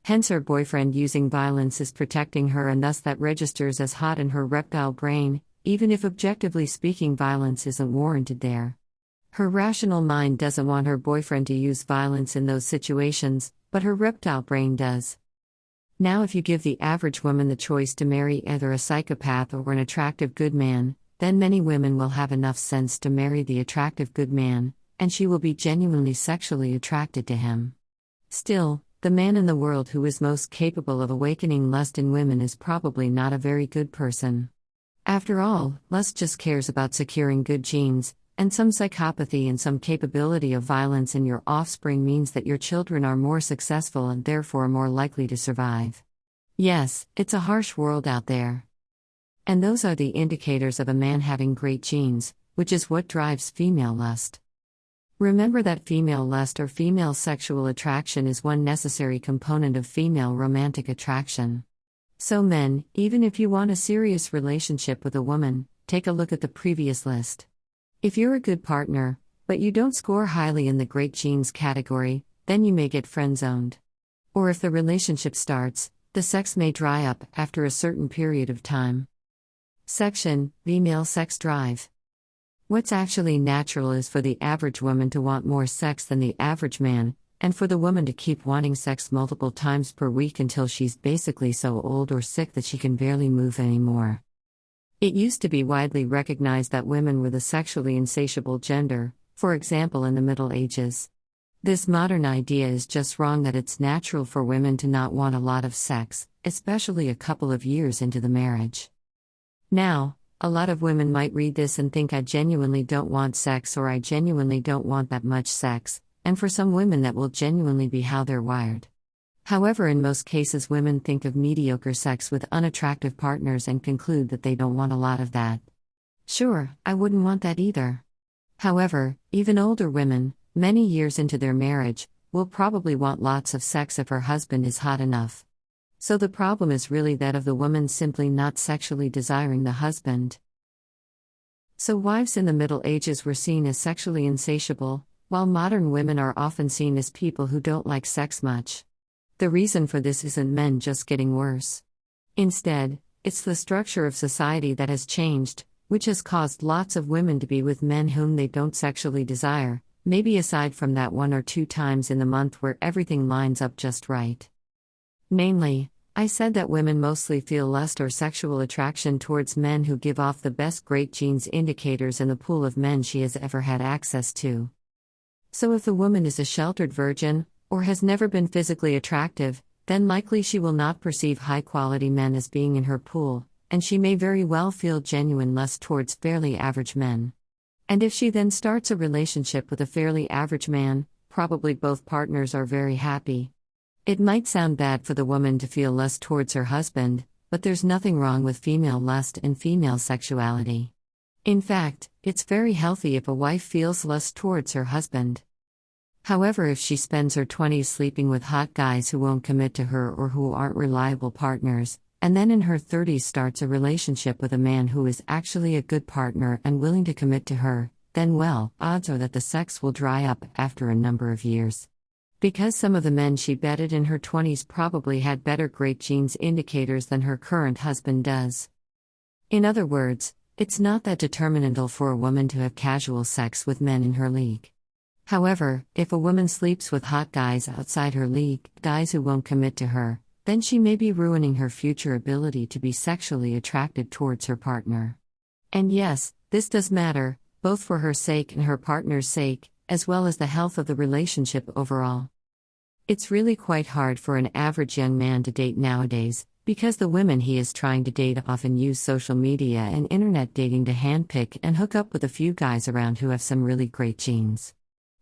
Hence her boyfriend using violence is protecting her, and thus that registers as hot in her reptile brain, even if objectively speaking violence isn't warranted there. Her rational mind doesn't want her boyfriend to use violence in those situations, but her reptile brain does. Now if you give the average woman the choice to marry either a psychopath or an attractive good man, then many women will have enough sense to marry the attractive good man, and she will be genuinely sexually attracted to him. Still, the man in the world who is most capable of awakening lust in women is probably not a very good person. After all, lust just cares about securing good genes, and some psychopathy and some capability of violence in your offspring means that your children are more successful and therefore more likely to survive. Yes, it's a harsh world out there. And those are the indicators of a man having great genes, which is what drives female lust. Remember that female lust or female sexual attraction is one necessary component of female romantic attraction. So men, even if you want a serious relationship with a woman, take a look at the previous list. If you're a good partner, but you don't score highly in the great genes category, then you may get friend-zoned. Or if the relationship starts, the sex may dry up after a certain period of time. Section: Female Sex Drive. What's actually natural is for the average woman to want more sex than the average man, and for the woman to keep wanting sex multiple times per week until she's basically so old or sick that she can barely move anymore. It used to be widely recognized that women were the sexually insatiable gender, for example in the Middle Ages. This modern idea is just wrong that it's natural for women to not want a lot of sex, especially a couple of years into the marriage. Now, a lot of women might read this and think I genuinely don't want sex or I genuinely don't want that much sex, and for some women that will genuinely be how they're wired. However, in most cases women think of mediocre sex with unattractive partners and conclude that they don't want a lot of that. Sure, I wouldn't want that either. However, even older women, many years into their marriage, will probably want lots of sex if her husband is hot enough. So the problem is really that of the woman simply not sexually desiring the husband. So wives in the Middle Ages were seen as sexually insatiable, while modern women are often seen as people who don't like sex much. The reason for this isn't men just getting worse. Instead, it's the structure of society that has changed, which has caused lots of women to be with men whom they don't sexually desire, maybe aside from that 1 or 2 times in the month where everything lines up just right. Namely, I said that women mostly feel lust or sexual attraction towards men who give off the best great genes indicators in the pool of men she has ever had access to. So if the woman is a sheltered virgin, or has never been physically attractive, then likely she will not perceive high-quality men as being in her pool, and she may very well feel genuine lust towards fairly average men. And if she then starts a relationship with a fairly average man, probably both partners are very happy. It might sound bad for the woman to feel lust towards her husband, but there's nothing wrong with female lust and female sexuality. In fact, it's very healthy if a wife feels lust towards her husband. However, if she spends her 20s sleeping with hot guys who won't commit to her or who aren't reliable partners, and then in her 30s starts a relationship with a man who is actually a good partner and willing to commit to her, then well, odds are that the sex will dry up after a number of years. Because some of the men she bedded in her 20s probably had better great genes indicators than her current husband does. In other words, it's not that determinantal for a woman to have casual sex with men in her league. However, if a woman sleeps with hot guys outside her league, guys who won't commit to her, then she may be ruining her future ability to be sexually attracted towards her partner. And yes, this does matter, both for her sake and her partner's sake, as well as the health of the relationship overall. It's really quite hard for an average young man to date nowadays, because the women he is trying to date often use social media and internet dating to handpick and hook up with a few guys around who have some really great genes.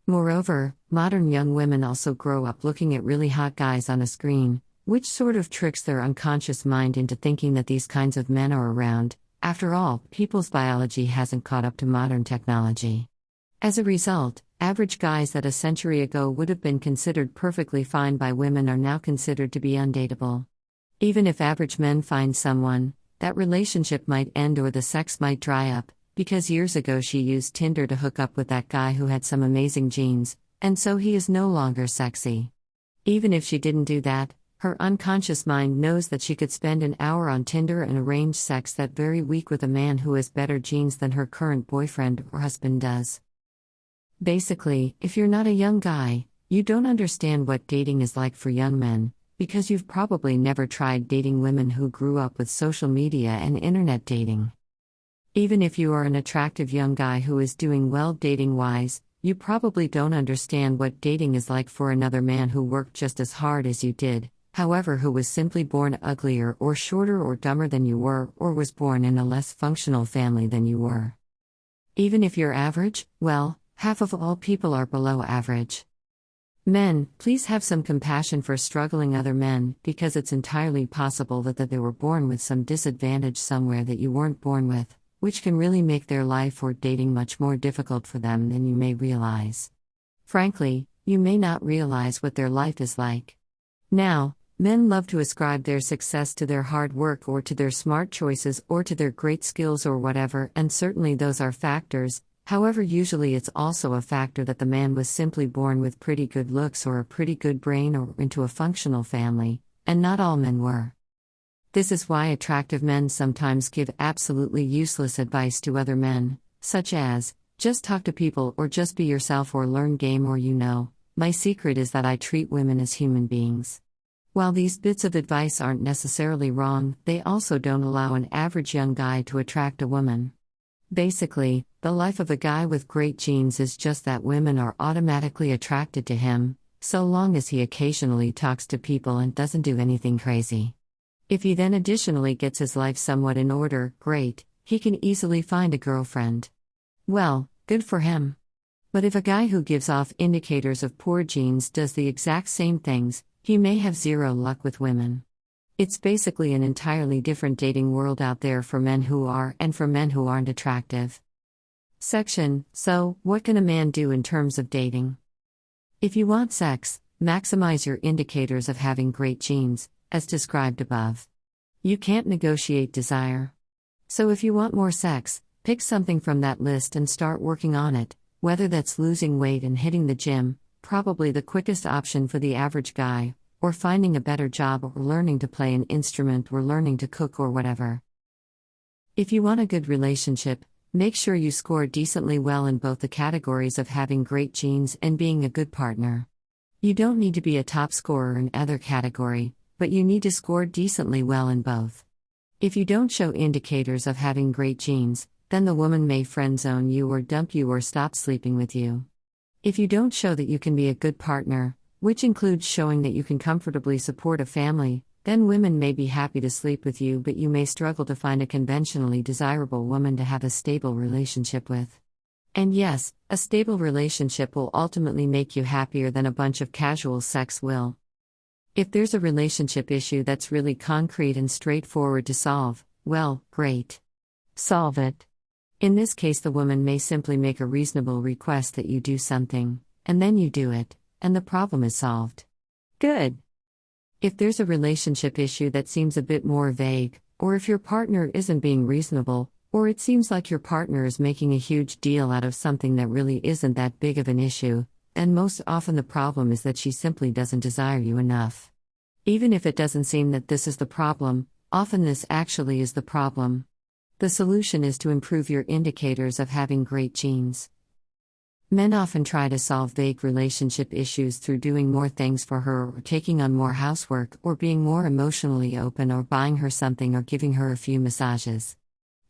Moreover, modern young women also grow up looking at really hot guys on a screen, which sort of tricks their unconscious mind into thinking that these kinds of men are around. After all, people's biology hasn't caught up to modern technology. As a result, average guys that a century ago would have been considered perfectly fine by women are now considered to be undateable. Even if average men find someone, that relationship might end or the sex might dry up, because years ago she used Tinder to hook up with that guy who had some amazing genes, and so he is no longer sexy. Even if she didn't do that, her unconscious mind knows that she could spend an hour on Tinder and arrange sex that very week with a man who has better genes than her current boyfriend or husband does. Basically, if you're not a young guy, you don't understand what dating is like for young men, because you've probably never tried dating women who grew up with social media and internet dating. Even if you are an attractive young guy who is doing well dating-wise, you probably don't understand what dating is like for another man who worked just as hard as you did, however, who was simply born uglier or shorter or dumber than you were, or was born in a less functional family than you were. Even if you're average, well, half of all people are below average. Men, please have some compassion for struggling other men, because it's entirely possible that they were born with some disadvantage somewhere that you weren't born with, which can really make their life or dating much more difficult for them than you may realize. Frankly, you may not realize what their life is like. Now, men love to ascribe their success to their hard work or to their smart choices or to their great skills or whatever, and certainly those are factors. However, usually it's also a factor that the man was simply born with pretty good looks or a pretty good brain or into a functional family, and not all men were. This is why attractive men sometimes give absolutely useless advice to other men, such as, just talk to people or just be yourself or learn game or my secret is that I treat women as human beings. While these bits of advice aren't necessarily wrong, they also don't allow an average young guy to attract a woman. Basically, the life of a guy with great genes is just that women are automatically attracted to him, so long as he occasionally talks to people and doesn't do anything crazy. If he then additionally gets his life somewhat in order, great, he can easily find a girlfriend. Well, good for him. But if a guy who gives off indicators of poor genes does the exact same things, he may have zero luck with women. It's basically an entirely different dating world out there for men who are and for men who aren't attractive. Section: So, what can a man do in terms of dating? If you want sex, maximize your indicators of having great genes, as described above. You can't negotiate desire. So if you want more sex, pick something from that list and start working on it, whether that's losing weight and hitting the gym, probably the quickest option for the average guy, or finding a better job or learning to play an instrument or learning to cook or whatever. If you want a good relationship, make sure you score decently well in both the categories of having great genes and being a good partner. You don't need to be a top scorer in either category, but you need to score decently well in both. If you don't show indicators of having great genes, then the woman may friend-zone you or dump you or stop sleeping with you. If you don't show that you can be a good partner, which includes showing that you can comfortably support a family, then women may be happy to sleep with you, but you may struggle to find a conventionally desirable woman to have a stable relationship with. And yes, a stable relationship will ultimately make you happier than a bunch of casual sex will. If there's a relationship issue that's really concrete and straightforward to solve, well, great. Solve it. In this case, the woman may simply make a reasonable request that you do something, and then you do it, and the problem is solved. Good. If there's a relationship issue that seems a bit more vague, or if your partner isn't being reasonable, or it seems like your partner is making a huge deal out of something that really isn't that big of an issue, then most often the problem is that she simply doesn't desire you enough. Even if it doesn't seem that this is the problem, often this actually is the problem. The solution is to improve your indicators of having great genes. Men often try to solve vague relationship issues through doing more things for her, or taking on more housework, or being more emotionally open, or buying her something, or giving her a few massages.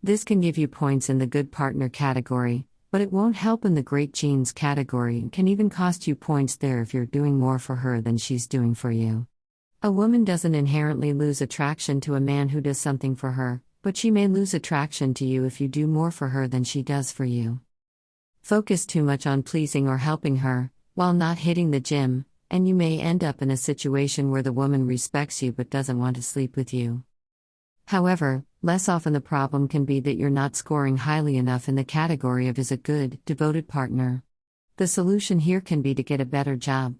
This can give you points in the good partner category, but it won't help in the great genes category, and can even cost you points there if you're doing more for her than she's doing for you. A woman doesn't inherently lose attraction to a man who does something for her, but she may lose attraction to you if you do more for her than she does for you. Focus too much on pleasing or helping her, while not hitting the gym, and you may end up in a situation where the woman respects you but doesn't want to sleep with you. However, less often the problem can be that you're not scoring highly enough in the category of is a good, devoted partner. The solution here can be to get a better job.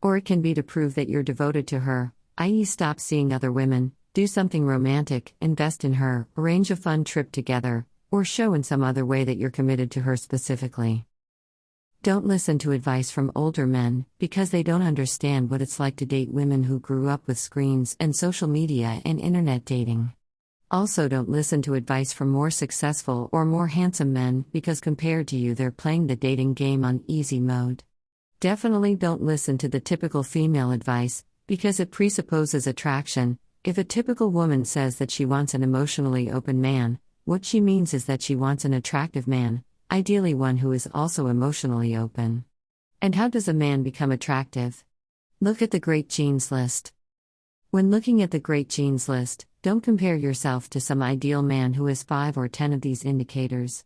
Or it can be to prove that you're devoted to her, i.e., stop seeing other women, do something romantic, invest in her, arrange a fun trip together, or show in some other way that you're committed to her specifically. Don't listen to advice from older men, because they don't understand what it's like to date women who grew up with screens and social media and internet dating. Also, don't listen to advice from more successful or more handsome men, because compared to you, they're playing the dating game on easy mode. Definitely don't listen to the typical female advice, because it presupposes attraction. If a typical woman says that she wants an emotionally open man, what she means is that she wants an attractive man, ideally one who is also emotionally open. And how does a man become attractive? Look at the great genes list. When looking at the great genes list, don't compare yourself to some ideal man who has 5 or 10 of these indicators.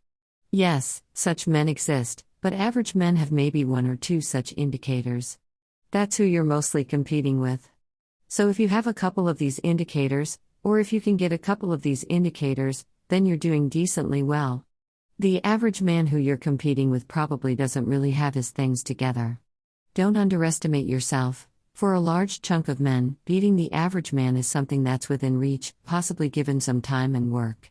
Yes, such men exist, but average men have maybe 1 or 2 such indicators. That's who you're mostly competing with. So if you have a couple of these indicators, or if you can get a couple of these indicators, then you're doing decently well. The average man who you're competing with probably doesn't really have his things together. Don't underestimate yourself. For a large chunk of men, beating the average man is something that's within reach, possibly given some time and work.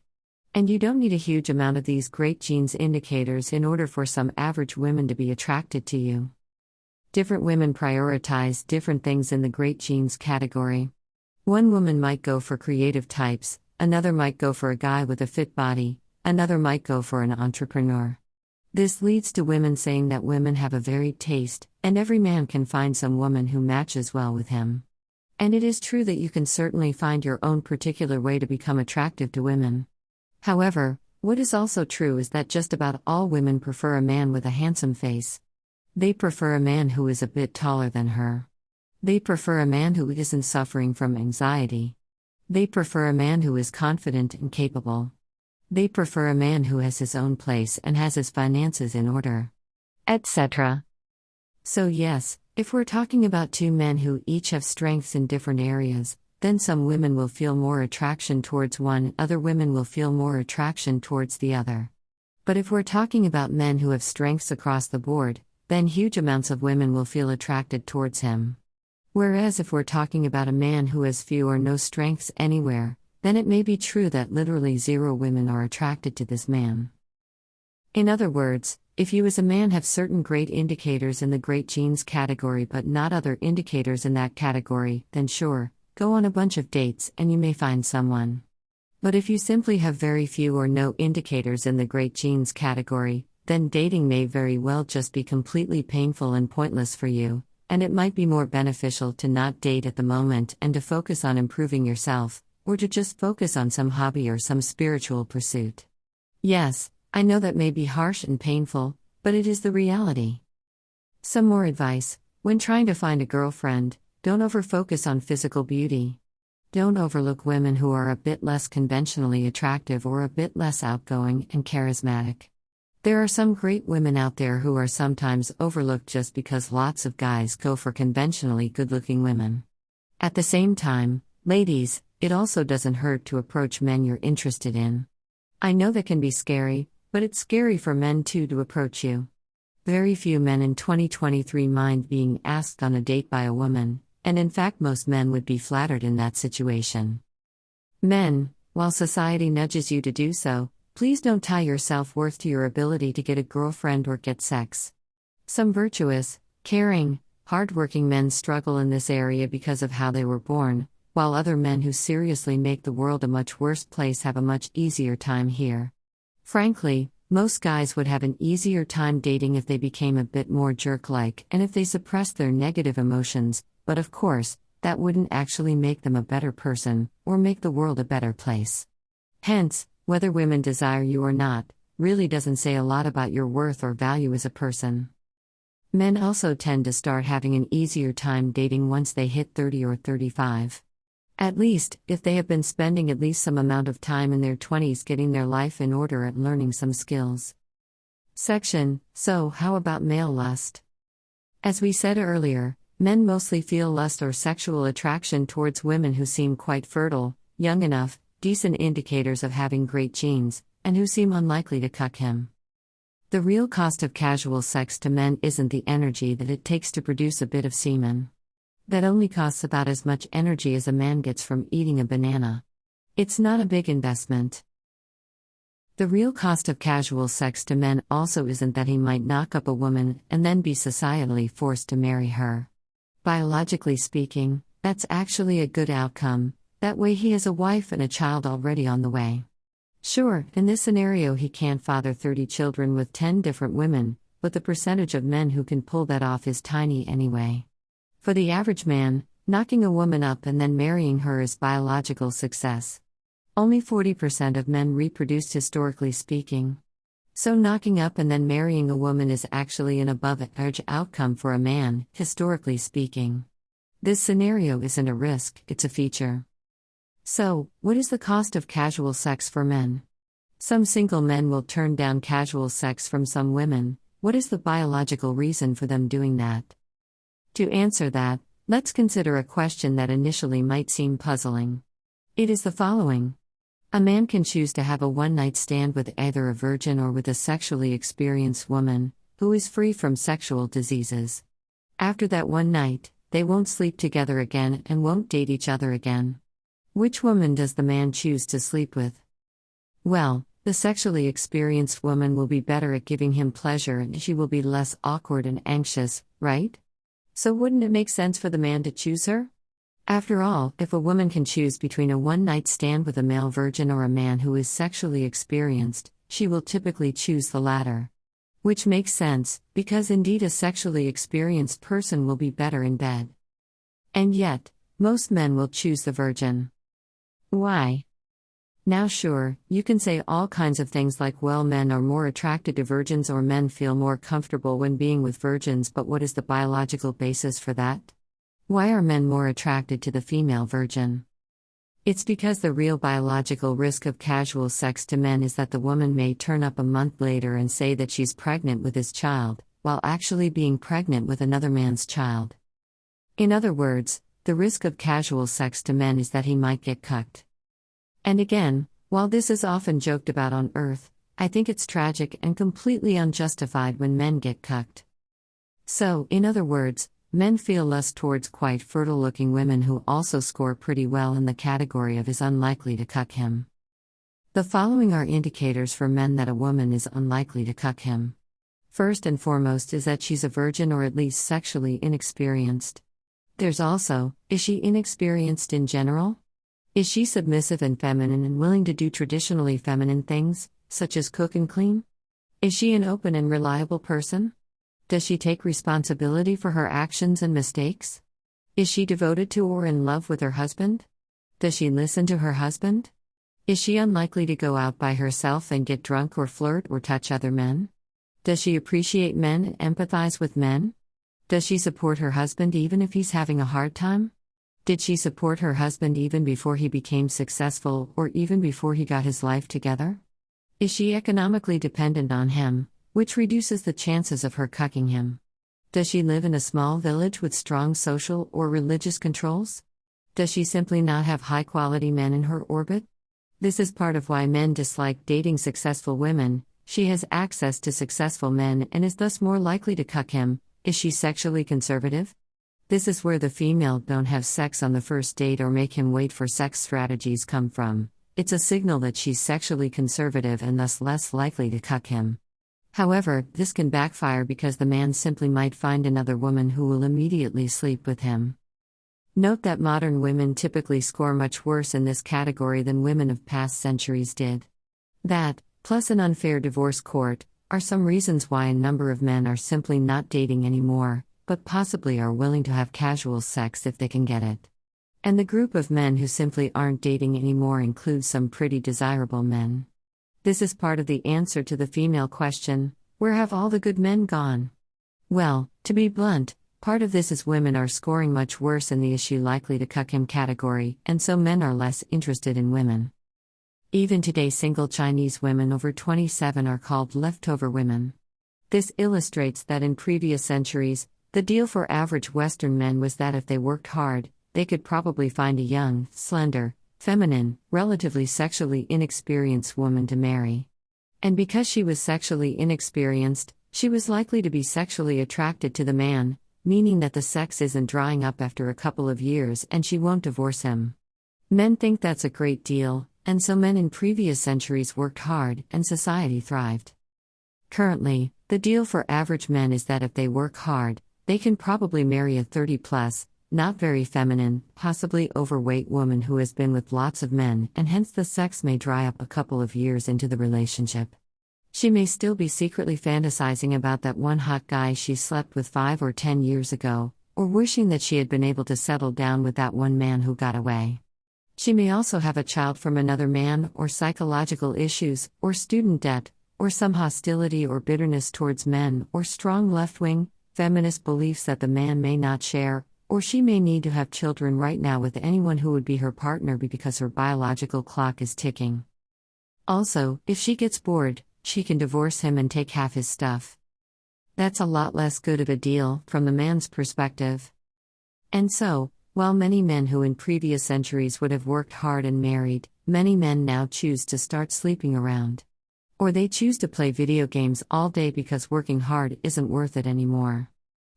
And you don't need a huge amount of these great genes indicators in order for some average women to be attracted to you. Different women prioritize different things in the great genes category. One woman might go for creative types, another might go for a guy with a fit body, another might go for an entrepreneur. This leads to women saying that women have a varied taste, and every man can find some woman who matches well with him. And it is true that you can certainly find your own particular way to become attractive to women. However, what is also true is that just about all women prefer a man with a handsome face. They prefer a man who is a bit taller than her. They prefer a man who isn't suffering from anxiety. They prefer a man who is confident and capable. They prefer a man who has his own place and has his finances in order, etc. So yes, if we're talking about 2 men who each have strengths in different areas, then some women will feel more attraction towards one, other women will feel more attraction towards the other. But if we're talking about men who have strengths across the board, then huge amounts of women will feel attracted towards him. Whereas if we're talking about a man who has few or no strengths anywhere, then it may be true that literally 0 women are attracted to this man. In other words, if you as a man have certain great indicators in the great genes category but not other indicators in that category, then sure, go on a bunch of dates and you may find someone. But if you simply have very few or no indicators in the great genes category, then dating may very well just be completely painful and pointless for you, and it might be more beneficial to not date at the moment and to focus on improving yourself, or to just focus on some hobby or some spiritual pursuit. Yes, I know that may be harsh and painful, but it is the reality. Some more advice: when trying to find a girlfriend, don't over-focus on physical beauty. Don't overlook women who are a bit less conventionally attractive or a bit less outgoing and charismatic. There are some great women out there who are sometimes overlooked just because lots of guys go for conventionally good-looking women. At the same time, ladies, it also doesn't hurt to approach men you're interested in. I know that can be scary, but it's scary for men too to approach you. Very few men in 2023 mind being asked on a date by a woman, and in fact most men would be flattered in that situation. Men, while society nudges you to do so, please don't tie your self-worth to your ability to get a girlfriend or get sex. Some virtuous, caring, hardworking men struggle in this area because of how they were born, while other men who seriously make the world a much worse place have a much easier time here. Frankly, most guys would have an easier time dating if they became a bit more jerk-like and if they suppressed their negative emotions, but of course, that wouldn't actually make them a better person, or make the world a better place. Hence, whether women desire you or not, really doesn't say a lot about your worth or value as a person. Men also tend to start having an easier time dating once they hit 30 or 35. At least, if they have been spending at least some amount of time in their 20s getting their life in order and learning some skills. Section, so how about male lust? As we said earlier, men mostly feel lust or sexual attraction towards women who seem quite fertile, young enough, decent indicators of having great genes, and who seem unlikely to cuck him. The real cost of casual sex to men isn't the energy that it takes to produce a bit of semen. That only costs about as much energy as a man gets from eating a banana. It's not a big investment. The real cost of casual sex to men also isn't that he might knock up a woman and then be societally forced to marry her. Biologically speaking, that's actually a good outcome, that way he has a wife and a child already on the way. Sure, in this scenario he can't father 30 children with 10 different women, but the percentage of men who can pull that off is tiny anyway. For the average man, knocking a woman up and then marrying her is biological success. Only 40% of men reproduced historically speaking. So knocking up and then marrying a woman is actually an above-average outcome for a man, historically speaking. This scenario isn't a risk, it's a feature. So, what is the cost of casual sex for men? Some single men will turn down casual sex from some women. What is the biological reason for them doing that? To answer that, let's consider a question that initially might seem puzzling. It is the following. A man can choose to have a one-night stand with either a virgin or with a sexually experienced woman, who is free from sexual diseases. After that one night, they won't sleep together again and won't date each other again. Which woman does the man choose to sleep with? Well, the sexually experienced woman will be better at giving him pleasure and she will be less awkward and anxious, right? So wouldn't it make sense for the man to choose her? After all, if a woman can choose between a one-night stand with a male virgin or a man who is sexually experienced, she will typically choose the latter. Which makes sense, because indeed a sexually experienced person will be better in bed. And yet, most men will choose the virgin. Why? Now sure, you can say all kinds of things like well men are more attracted to virgins or men feel more comfortable when being with virgins, but what is the biological basis for that? Why are men more attracted to the female virgin? It's because the real biological risk of casual sex to men is that the woman may turn up a month later and say that she's pregnant with his child, while actually being pregnant with another man's child. In other words, the risk of casual sex to men is that he might get cucked. And again, while this is often joked about on Earth, I think it's tragic and completely unjustified when men get cucked. So, in other words, men feel lust towards quite fertile-looking women who also score pretty well in the category of is unlikely to cuck him. The following are indicators for men that a woman is unlikely to cuck him. First and foremost is that she's a virgin or at least sexually inexperienced. There's also, is she inexperienced in general? Is she submissive and feminine and willing to do traditionally feminine things, such as cook and clean? Is she an open and reliable person? Does she take responsibility for her actions and mistakes? Is she devoted to or in love with her husband? Does she listen to her husband? Is she unlikely to go out by herself and get drunk or flirt or touch other men? Does she appreciate men and empathize with men? Does she support her husband even if he's having a hard time? Did she support her husband even before he became successful or even before he got his life together? Is she economically dependent on him, which reduces the chances of her cucking him? Does she live in a small village with strong social or religious controls? Does she simply not have high-quality men in her orbit? This is part of why men dislike dating successful women. She has access to successful men and is thus more likely to cuck him. Is she sexually conservative? This is where the female don't have sex on the first date or make him wait for sex strategies come from. It's a signal that she's sexually conservative and thus less likely to cuck him. However, this can backfire because the man simply might find another woman who will immediately sleep with him. Note that modern women typically score much worse in this category than women of past centuries did. That, plus an unfair divorce court, are some reasons why a number of men are simply not dating anymore, but possibly are willing to have casual sex if they can get it. And the group of men who simply aren't dating anymore includes some pretty desirable men. This is part of the answer to the female question, where have all the good men gone? Well, to be blunt, part of this is women are scoring much worse in the "is she likely to cuck him" category, and so men are less interested in women. Even today, single Chinese women over 27 are called leftover women. This illustrates that in previous centuries, the deal for average Western men was that if they worked hard, they could probably find a young, slender, feminine, relatively sexually inexperienced woman to marry. And because she was sexually inexperienced, she was likely to be sexually attracted to the man, meaning that the sex isn't drying up after a couple of years and she won't divorce him. Men think that's a great deal, and so men in previous centuries worked hard and society thrived. Currently, the deal for average men is that if they work hard, they can probably marry a 30-plus, not very feminine, possibly overweight woman who has been with lots of men, and hence the sex may dry up a couple of years into the relationship. She may still be secretly fantasizing about that one hot guy she slept with 5 or 10 years ago, or wishing that she had been able to settle down with that one man who got away. She may also have a child from another man, or psychological issues, or student debt, or some hostility or bitterness towards men, or strong left-wing, feminist beliefs that the man may not share, or she may need to have children right now with anyone who would be her partner because her biological clock is ticking. Also, if she gets bored, she can divorce him and take half his stuff. That's a lot less good of a deal, from the man's perspective. And so, while many men who in previous centuries would have worked hard and married, many men now choose to start sleeping around. Or they choose to play video games all day because working hard isn't worth it anymore.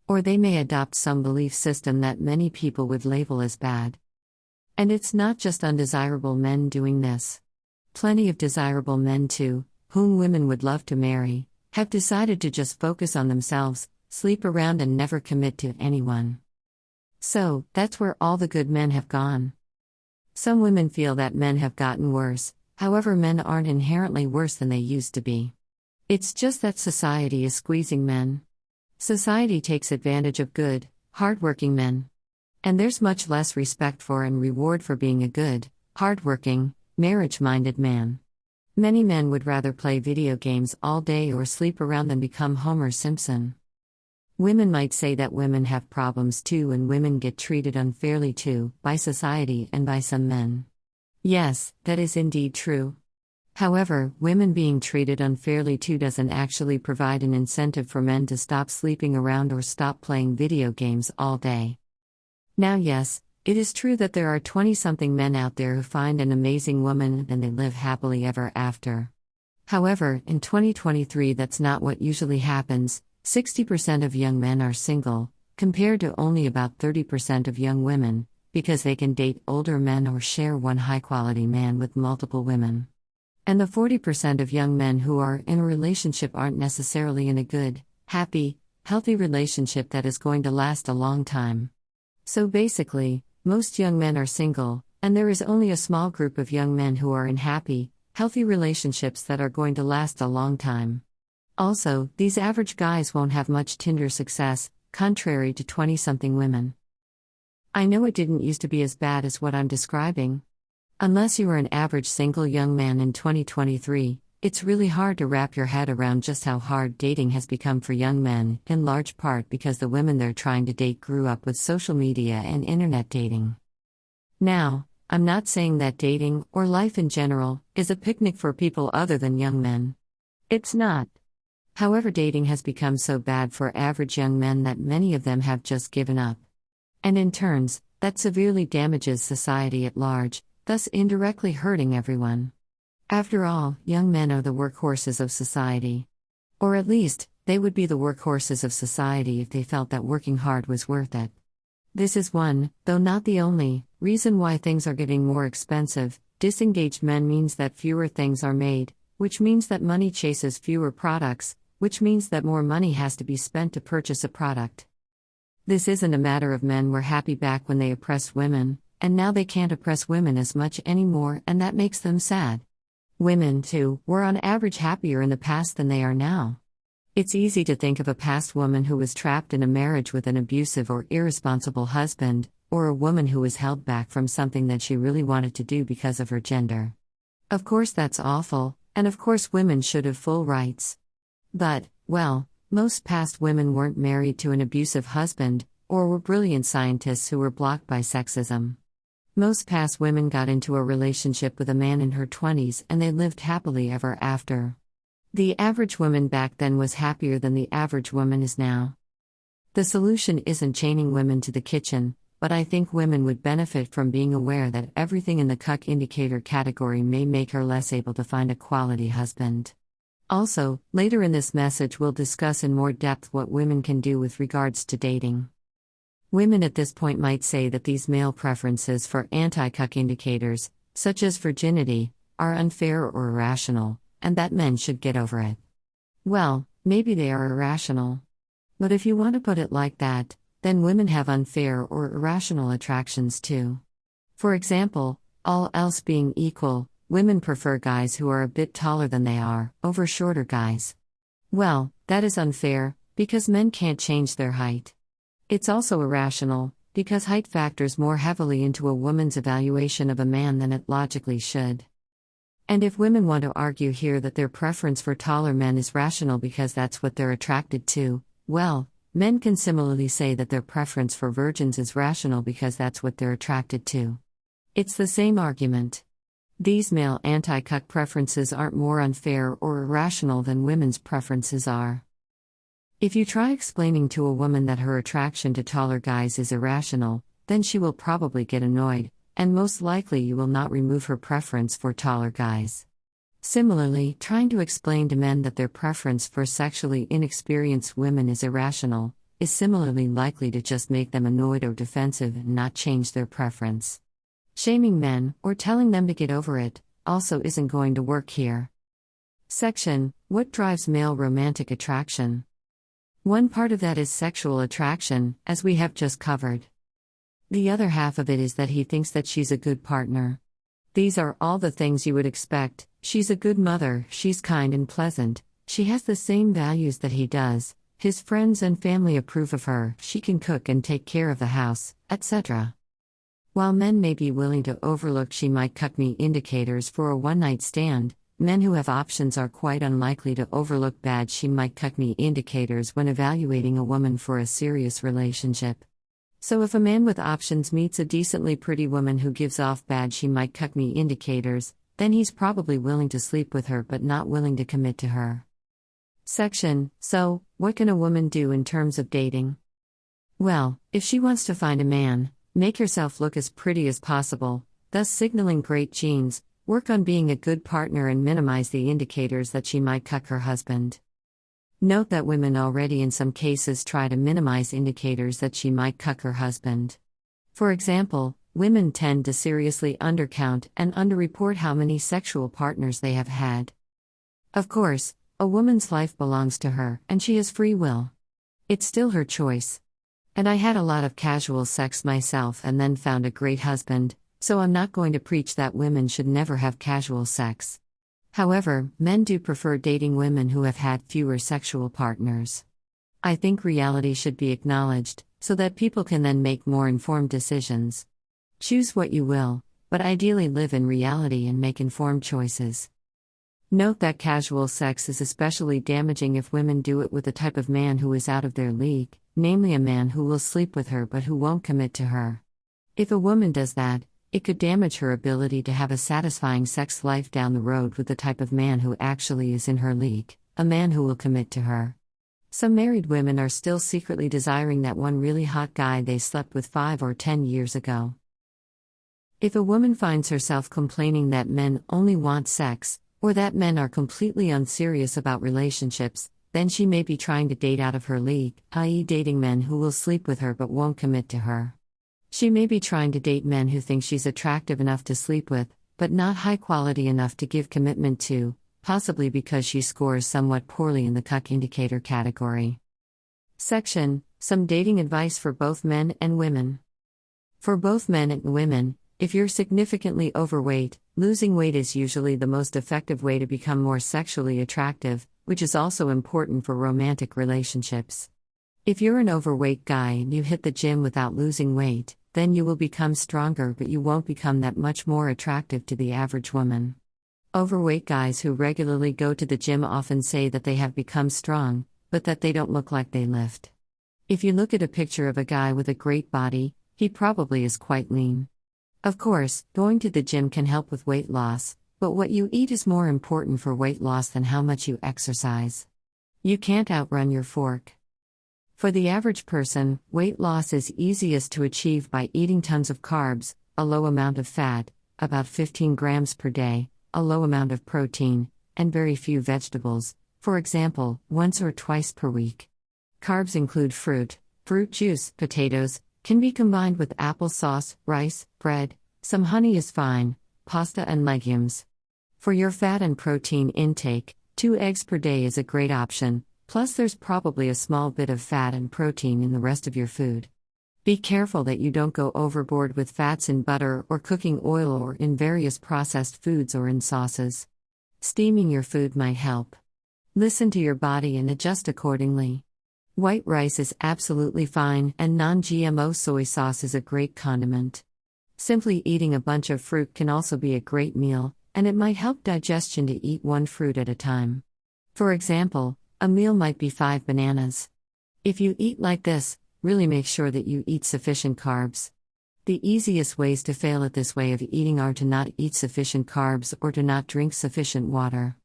Or they may adopt some belief system that many people would label as bad. And it's not just undesirable men doing this. Plenty of desirable men too, whom women would love to marry, have decided to just focus on themselves, sleep around and never commit to anyone. So, that's where all the good men have gone. Some women feel that men have gotten worse, however men aren't inherently worse than they used to be. It's just that society is squeezing men. Society takes advantage of good, hardworking men. And there's much less respect for and reward for being a good, hardworking, marriage-minded man. Many men would rather play video games all day or sleep around than become Homer Simpson. Women might say that women have problems too and women get treated unfairly too, by society and by some men. Yes, that is indeed true. However, women being treated unfairly too doesn't actually provide an incentive for men to stop sleeping around or stop playing video games all day. Now yes, it is true that there are 20-something men out there who find an amazing woman and they live happily ever after. However, in 2023 that's not what usually happens. 60% of young men are single, compared to only about 30% of young women, because they can date older men or share one high-quality man with multiple women. And the 40% of young men who are in a relationship aren't necessarily in a good, happy, healthy relationship that is going to last a long time. So basically, most young men are single, and there is only a small group of young men who are in happy, healthy relationships that are going to last a long time. Also, these average guys won't have much Tinder success, contrary to 20-something women. I know it didn't used to be as bad as what I'm describing. Unless you are an average single young man in 2023, it's really hard to wrap your head around just how hard dating has become for young men, in large part because the women they're trying to date grew up with social media and internet dating. Now, I'm not saying that dating, or life in general, is a picnic for people other than young men. It's not. However, dating has become so bad for average young men that many of them have just given up. And in turns, that severely damages society at large, thus indirectly hurting everyone. After all, young men are the workhorses of society. Or at least, they would be the workhorses of society if they felt that working hard was worth it. This is one, though not the only, reason why things are getting more expensive. Disengaged men means that fewer things are made, which means that money chases fewer products, which means that more money has to be spent to purchase a product. This isn't a matter of men were happy back when they oppressed women, and now they can't oppress women as much anymore, and that makes them sad. Women, too, were on average happier in the past than they are now. It's easy to think of a past woman who was trapped in a marriage with an abusive or irresponsible husband, or a woman who was held back from something that she really wanted to do because of her gender. Of course that's awful, and of course women should have full rights. But, well, most past women weren't married to an abusive husband, or were brilliant scientists who were blocked by sexism. Most past women got into a relationship with a man in her 20s and they lived happily ever after. The average woman back then was happier than the average woman is now. The solution isn't chaining women to the kitchen, but I think women would benefit from being aware that everything in the cuck indicator category may make her less able to find a quality husband. Also, later in this message we'll discuss in more depth what women can do with regards to dating. Women at this point might say that these male preferences for anti-cuck indicators, such as virginity, are unfair or irrational, and that men should get over it. Well, maybe they are irrational. But if you want to put it like that, then women have unfair or irrational attractions too. For example, all else being equal, women prefer guys who are a bit taller than they are, over shorter guys. Well, that is unfair, because men can't change their height. It's also irrational, because height factors more heavily into a woman's evaluation of a man than it logically should. And if women want to argue here that their preference for taller men is rational because that's what they're attracted to, well, men can similarly say that their preference for virgins is rational because that's what they're attracted to. It's the same argument. These male anti-cuck preferences aren't more unfair or irrational than women's preferences are. If you try explaining to a woman that her attraction to taller guys is irrational, then she will probably get annoyed, and most likely you will not remove her preference for taller guys. Similarly, trying to explain to men that their preference for sexually inexperienced women is irrational, is similarly likely to just make them annoyed or defensive and not change their preference. Shaming men, or telling them to get over it, also isn't going to work here. Section: What drives male romantic attraction? One part of that is sexual attraction, as we have just covered. The other half of it is that he thinks that she's a good partner. These are all the things you would expect. She's a good mother, she's kind and pleasant, she has the same values that he does, his friends and family approve of her, she can cook and take care of the house, etc. While men may be willing to overlook she might cuck me indicators for a one-night stand, men who have options are quite unlikely to overlook bad she might cuck me indicators when evaluating a woman for a serious relationship. So if a man with options meets a decently pretty woman who gives off bad she might cuck me indicators, then he's probably willing to sleep with her but not willing to commit to her. Section: So, what can a woman do in terms of dating? Well, if she wants to find a man, make yourself look as pretty as possible, thus signaling great genes, work on being a good partner and minimize the indicators that she might cuck her husband. Note that women already in some cases try to minimize indicators that she might cuck her husband. For example, women tend to seriously undercount and underreport how many sexual partners they have had. Of course, a woman's life belongs to her, and she has free will. It's still her choice. And I had a lot of casual sex myself and then found a great husband, so I'm not going to preach that women should never have casual sex. However, men do prefer dating women who have had fewer sexual partners. I think reality should be acknowledged, so that people can then make more informed decisions. Choose what you will, but ideally live in reality and make informed choices. Note that casual sex is especially damaging if women do it with a type of man who is out of their league, namely a man who will sleep with her but who won't commit to her. If a woman does that, it could damage her ability to have a satisfying sex life down the road with the type of man who actually is in her league, a man who will commit to her. Some married women are still secretly desiring that one really hot guy they slept with 5 or 10 years ago. If a woman finds herself complaining that men only want sex, or that men are completely unserious about relationships, then she may be trying to date out of her league, i.e., dating men who will sleep with her but won't commit to her. She may be trying to date men who think she's attractive enough to sleep with, but not high quality enough to give commitment to, possibly because she scores somewhat poorly in the cuck indicator category. Section: Some dating advice for both men and women. For both men and women, if you're significantly overweight, losing weight is usually the most effective way to become more sexually attractive, which is also important for romantic relationships. If you're an overweight guy and you hit the gym without losing weight, then you will become stronger, but you won't become that much more attractive to the average woman. Overweight guys who regularly go to the gym often say that they have become strong, but that they don't look like they lift. If you look at a picture of a guy with a great body, he probably is quite lean. Of course, going to the gym can help with weight loss, but what you eat is more important for weight loss than how much you exercise. You can't outrun your fork. For the average person, weight loss is easiest to achieve by eating tons of carbs, a low amount of fat, about 15 grams per day, a low amount of protein, and very few vegetables, for example, once or twice per week. Carbs include fruit juice, potatoes, can be combined with applesauce, rice, bread, some honey is fine, pasta and legumes. For your fat and protein intake, 2 eggs per day is a great option, plus there's probably a small bit of fat and protein in the rest of your food. Be careful that you don't go overboard with fats in butter or cooking oil or in various processed foods or in sauces. Steaming your food might help. Listen to your body and adjust accordingly. White rice is absolutely fine, and non-GMO soy sauce is a great condiment. Simply eating a bunch of fruit can also be a great meal, and it might help digestion to eat one fruit at a time. For example, a meal might be 5 bananas. If you eat like this, really make sure that you eat sufficient carbs. The easiest ways to fail at this way of eating are to not eat sufficient carbs or to not drink sufficient water.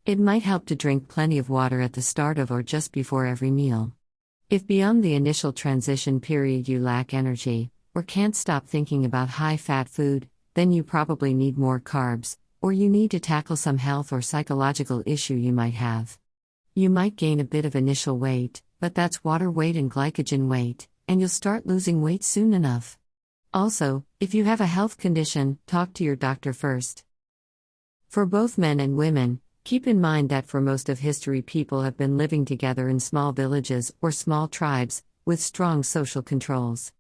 It might help to drink plenty of water at the start of or just before every meal. If beyond the initial transition period you lack energy, or can't stop thinking about high-fat food, then you probably need more carbs, or you need to tackle some health or psychological issue you might have. You might gain a bit of initial weight, but that's water weight and glycogen weight, and you'll start losing weight soon enough. Also, if you have a health condition, talk to your doctor first. For both men and women, keep in mind that for most of history people have been living together in small villages or small tribes, with strong social controls.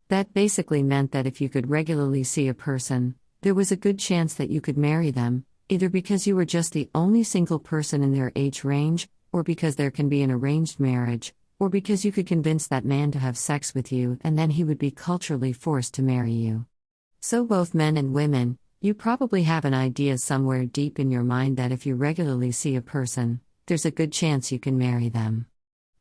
That basically meant that if you could regularly see a person, there was a good chance that you could marry them, either because you were just the only single person in their age range, or because there can be an arranged marriage, or because you could convince that man to have sex with you and then he would be culturally forced to marry you. So both men and women, you probably have an idea somewhere deep in your mind that if you regularly see a person, there's a good chance you can marry them.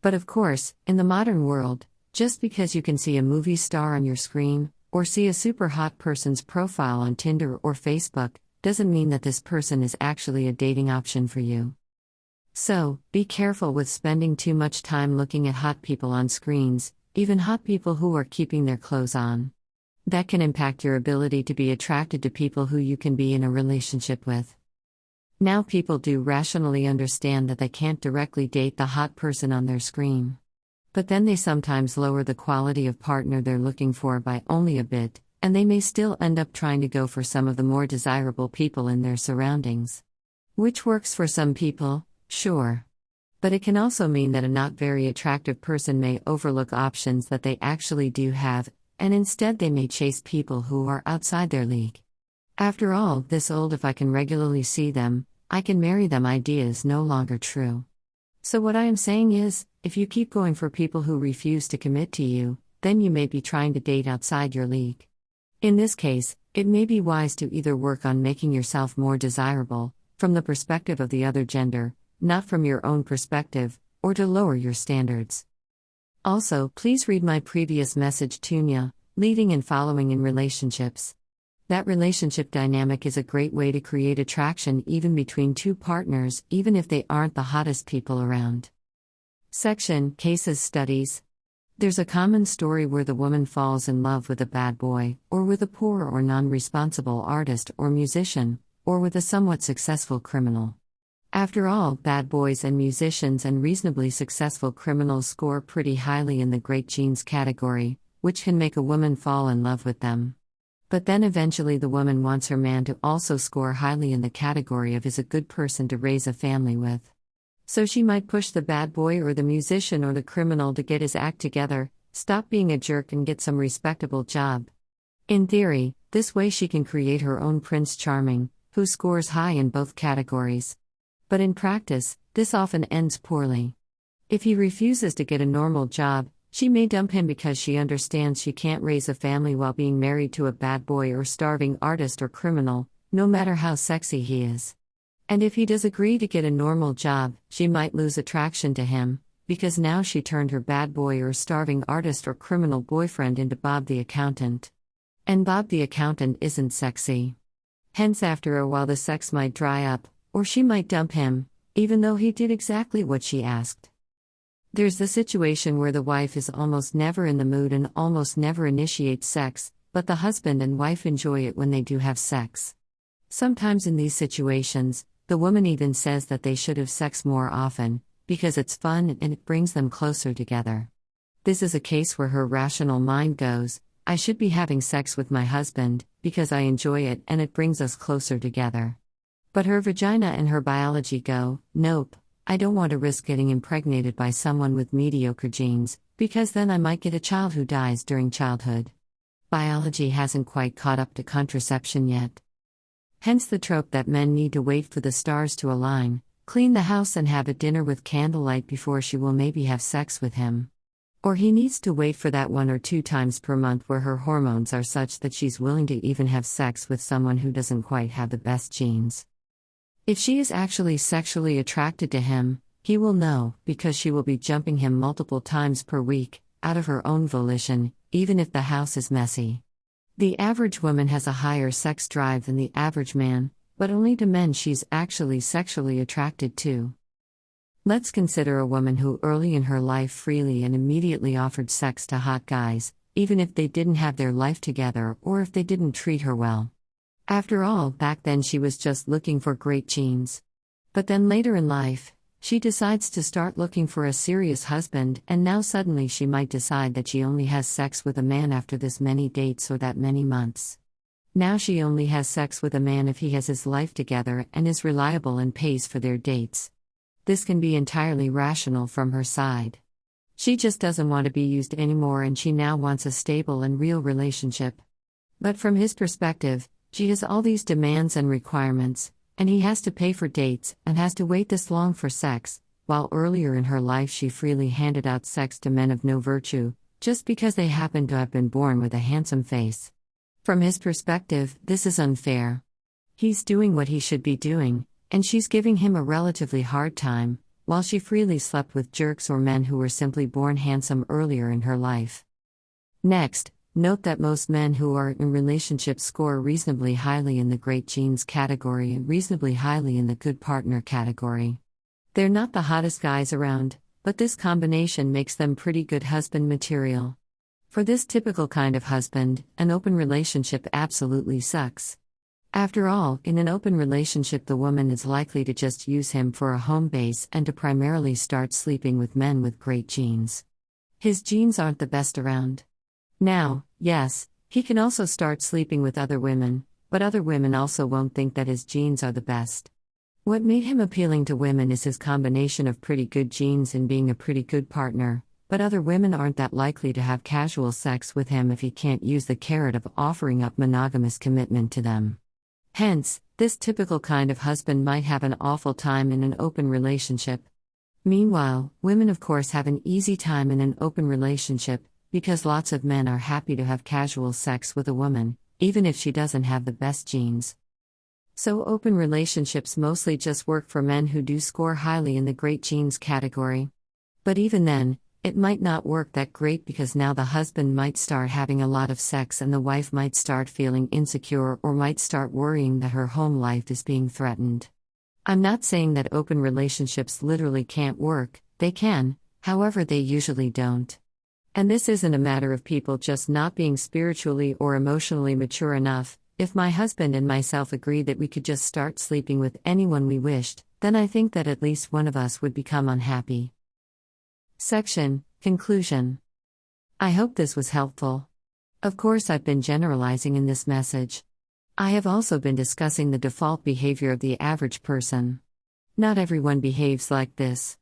But of course, in the modern world, just because you can see a movie star on your screen, or see a super hot person's profile on Tinder or Facebook, doesn't mean that this person is actually a dating option for you. So, be careful with spending too much time looking at hot people on screens, even hot people who are keeping their clothes on. That can impact your ability to be attracted to people who you can be in a relationship with. Now people do rationally understand that they can't directly date the hot person on their screen. But then they sometimes lower the quality of partner they're looking for by only a bit, and they may still end up trying to go for some of the more desirable people in their surroundings. Which works for some people, sure. But it can also mean that a not very attractive person may overlook options that they actually do have, and instead they may chase people who are outside their league. After all, this old "if I can regularly see them, I can marry them" idea is no longer true. So what I am saying is, if you keep going for people who refuse to commit to you, then you may be trying to date outside your league. In this case, it may be wise to either work on making yourself more desirable, from the perspective of the other gender, not from your own perspective, or to lower your standards. Also, please read my previous message Tunia, Leading and Following in Relationships. That relationship dynamic is a great way to create attraction even between two partners, even if they aren't the hottest people around. Section Cases Studies. There's a common story where the woman falls in love with a bad boy, or with a poor or non-responsible artist or musician, or with a somewhat successful criminal. After all, bad boys and musicians and reasonably successful criminals score pretty highly in the great genes category, which can make a woman fall in love with them. But then eventually the woman wants her man to also score highly in the category of is a good person to raise a family with. So she might push the bad boy or the musician or the criminal to get his act together, stop being a jerk and get some respectable job. In theory, this way she can create her own Prince Charming, who scores high in both categories. But in practice, this often ends poorly. If he refuses to get a normal job, she may dump him because she understands she can't raise a family while being married to a bad boy or starving artist or criminal, no matter how sexy he is. And if he does agree to get a normal job, she might lose attraction to him, because now she turned her bad boy or starving artist or criminal boyfriend into Bob the accountant. And Bob the accountant isn't sexy. Hence, after a while, the sex might dry up, or she might dump him, even though he did exactly what she asked. There's the situation where the wife is almost never in the mood and almost never initiates sex, but the husband and wife enjoy it when they do have sex. Sometimes in these situations, the woman even says that they should have sex more often, because it's fun and it brings them closer together. This is a case where her rational mind goes, I should be having sex with my husband, because I enjoy it and it brings us closer together. But her vagina and her biology go, nope, I don't want to risk getting impregnated by someone with mediocre genes, because then I might get a child who dies during childhood. Biology hasn't quite caught up to contraception yet. Hence the trope that men need to wait for the stars to align, clean the house and have a dinner with candlelight before she will maybe have sex with him. Or he needs to wait for that 1 or 2 times per month where her hormones are such that she's willing to even have sex with someone who doesn't quite have the best genes. If she is actually sexually attracted to him, he will know, because she will be jumping him multiple times per week, out of her own volition, even if the house is messy. The average woman has a higher sex drive than the average man, but only to men she's actually sexually attracted to. Let's consider a woman who early in her life freely and immediately offered sex to hot guys, even if they didn't have their life together or if they didn't treat her well. After all, back then she was just looking for great genes. But then later in life, she decides to start looking for a serious husband, and now suddenly she might decide that she only has sex with a man after this many dates or that many months. Now she only has sex with a man if he has his life together and is reliable and pays for their dates. This can be entirely rational from her side. She just doesn't want to be used anymore and she now wants a stable and real relationship. But from his perspective, she has all these demands and requirements, and he has to pay for dates and has to wait this long for sex, while earlier in her life she freely handed out sex to men of no virtue, just because they happened to have been born with a handsome face. From his perspective, this is unfair. He's doing what he should be doing, and she's giving him a relatively hard time, while she freely slept with jerks or men who were simply born handsome earlier in her life. Next, note that most men who are in relationships score reasonably highly in the great genes category and reasonably highly in the good partner category. They're not the hottest guys around, but this combination makes them pretty good husband material. For this typical kind of husband, an open relationship absolutely sucks. After all, in an open relationship the woman is likely to just use him for a home base and to primarily start sleeping with men with great genes. His genes aren't the best around. Now, yes, he can also start sleeping with other women, but other women also won't think that his genes are the best. What made him appealing to women is his combination of pretty good genes and being a pretty good partner, but other women aren't that likely to have casual sex with him if he can't use the carrot of offering up monogamous commitment to them. Hence, this typical kind of husband might have an awful time in an open relationship. Meanwhile, women of course have an easy time in an open relationship, because lots of men are happy to have casual sex with a woman, even if she doesn't have the best genes. So open relationships mostly just work for men who do score highly in the great genes category. But even then, it might not work that great because now the husband might start having a lot of sex and the wife might start feeling insecure or might start worrying that her home life is being threatened. I'm not saying that open relationships literally can't work, they can, However, they usually don't. And this isn't a matter of people just not being spiritually or emotionally mature enough. If my husband and myself agreed that we could just start sleeping with anyone we wished, then I think that at least one of us would become unhappy. Section Conclusion. I hope this was helpful. Of course, I've been generalizing in this message. I have also been discussing the default behavior of the average person. Not everyone behaves like this.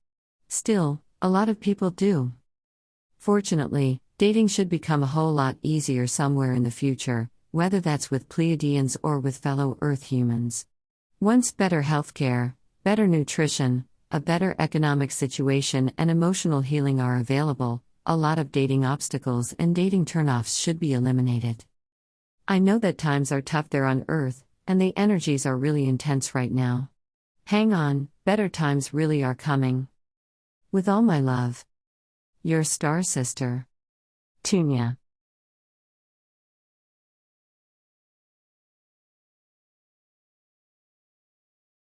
Still, a lot of people do. Fortunately, dating should become a whole lot easier somewhere in the future, whether that's with Pleiadians or with fellow Earth humans. Once better healthcare, better nutrition, a better economic situation, and emotional healing are available, a lot of dating obstacles and dating turnoffs should be eliminated. I know that times are tough there on Earth, and the energies are really intense right now. Hang on, better times really are coming. With all my love. Your star sister, Tunia.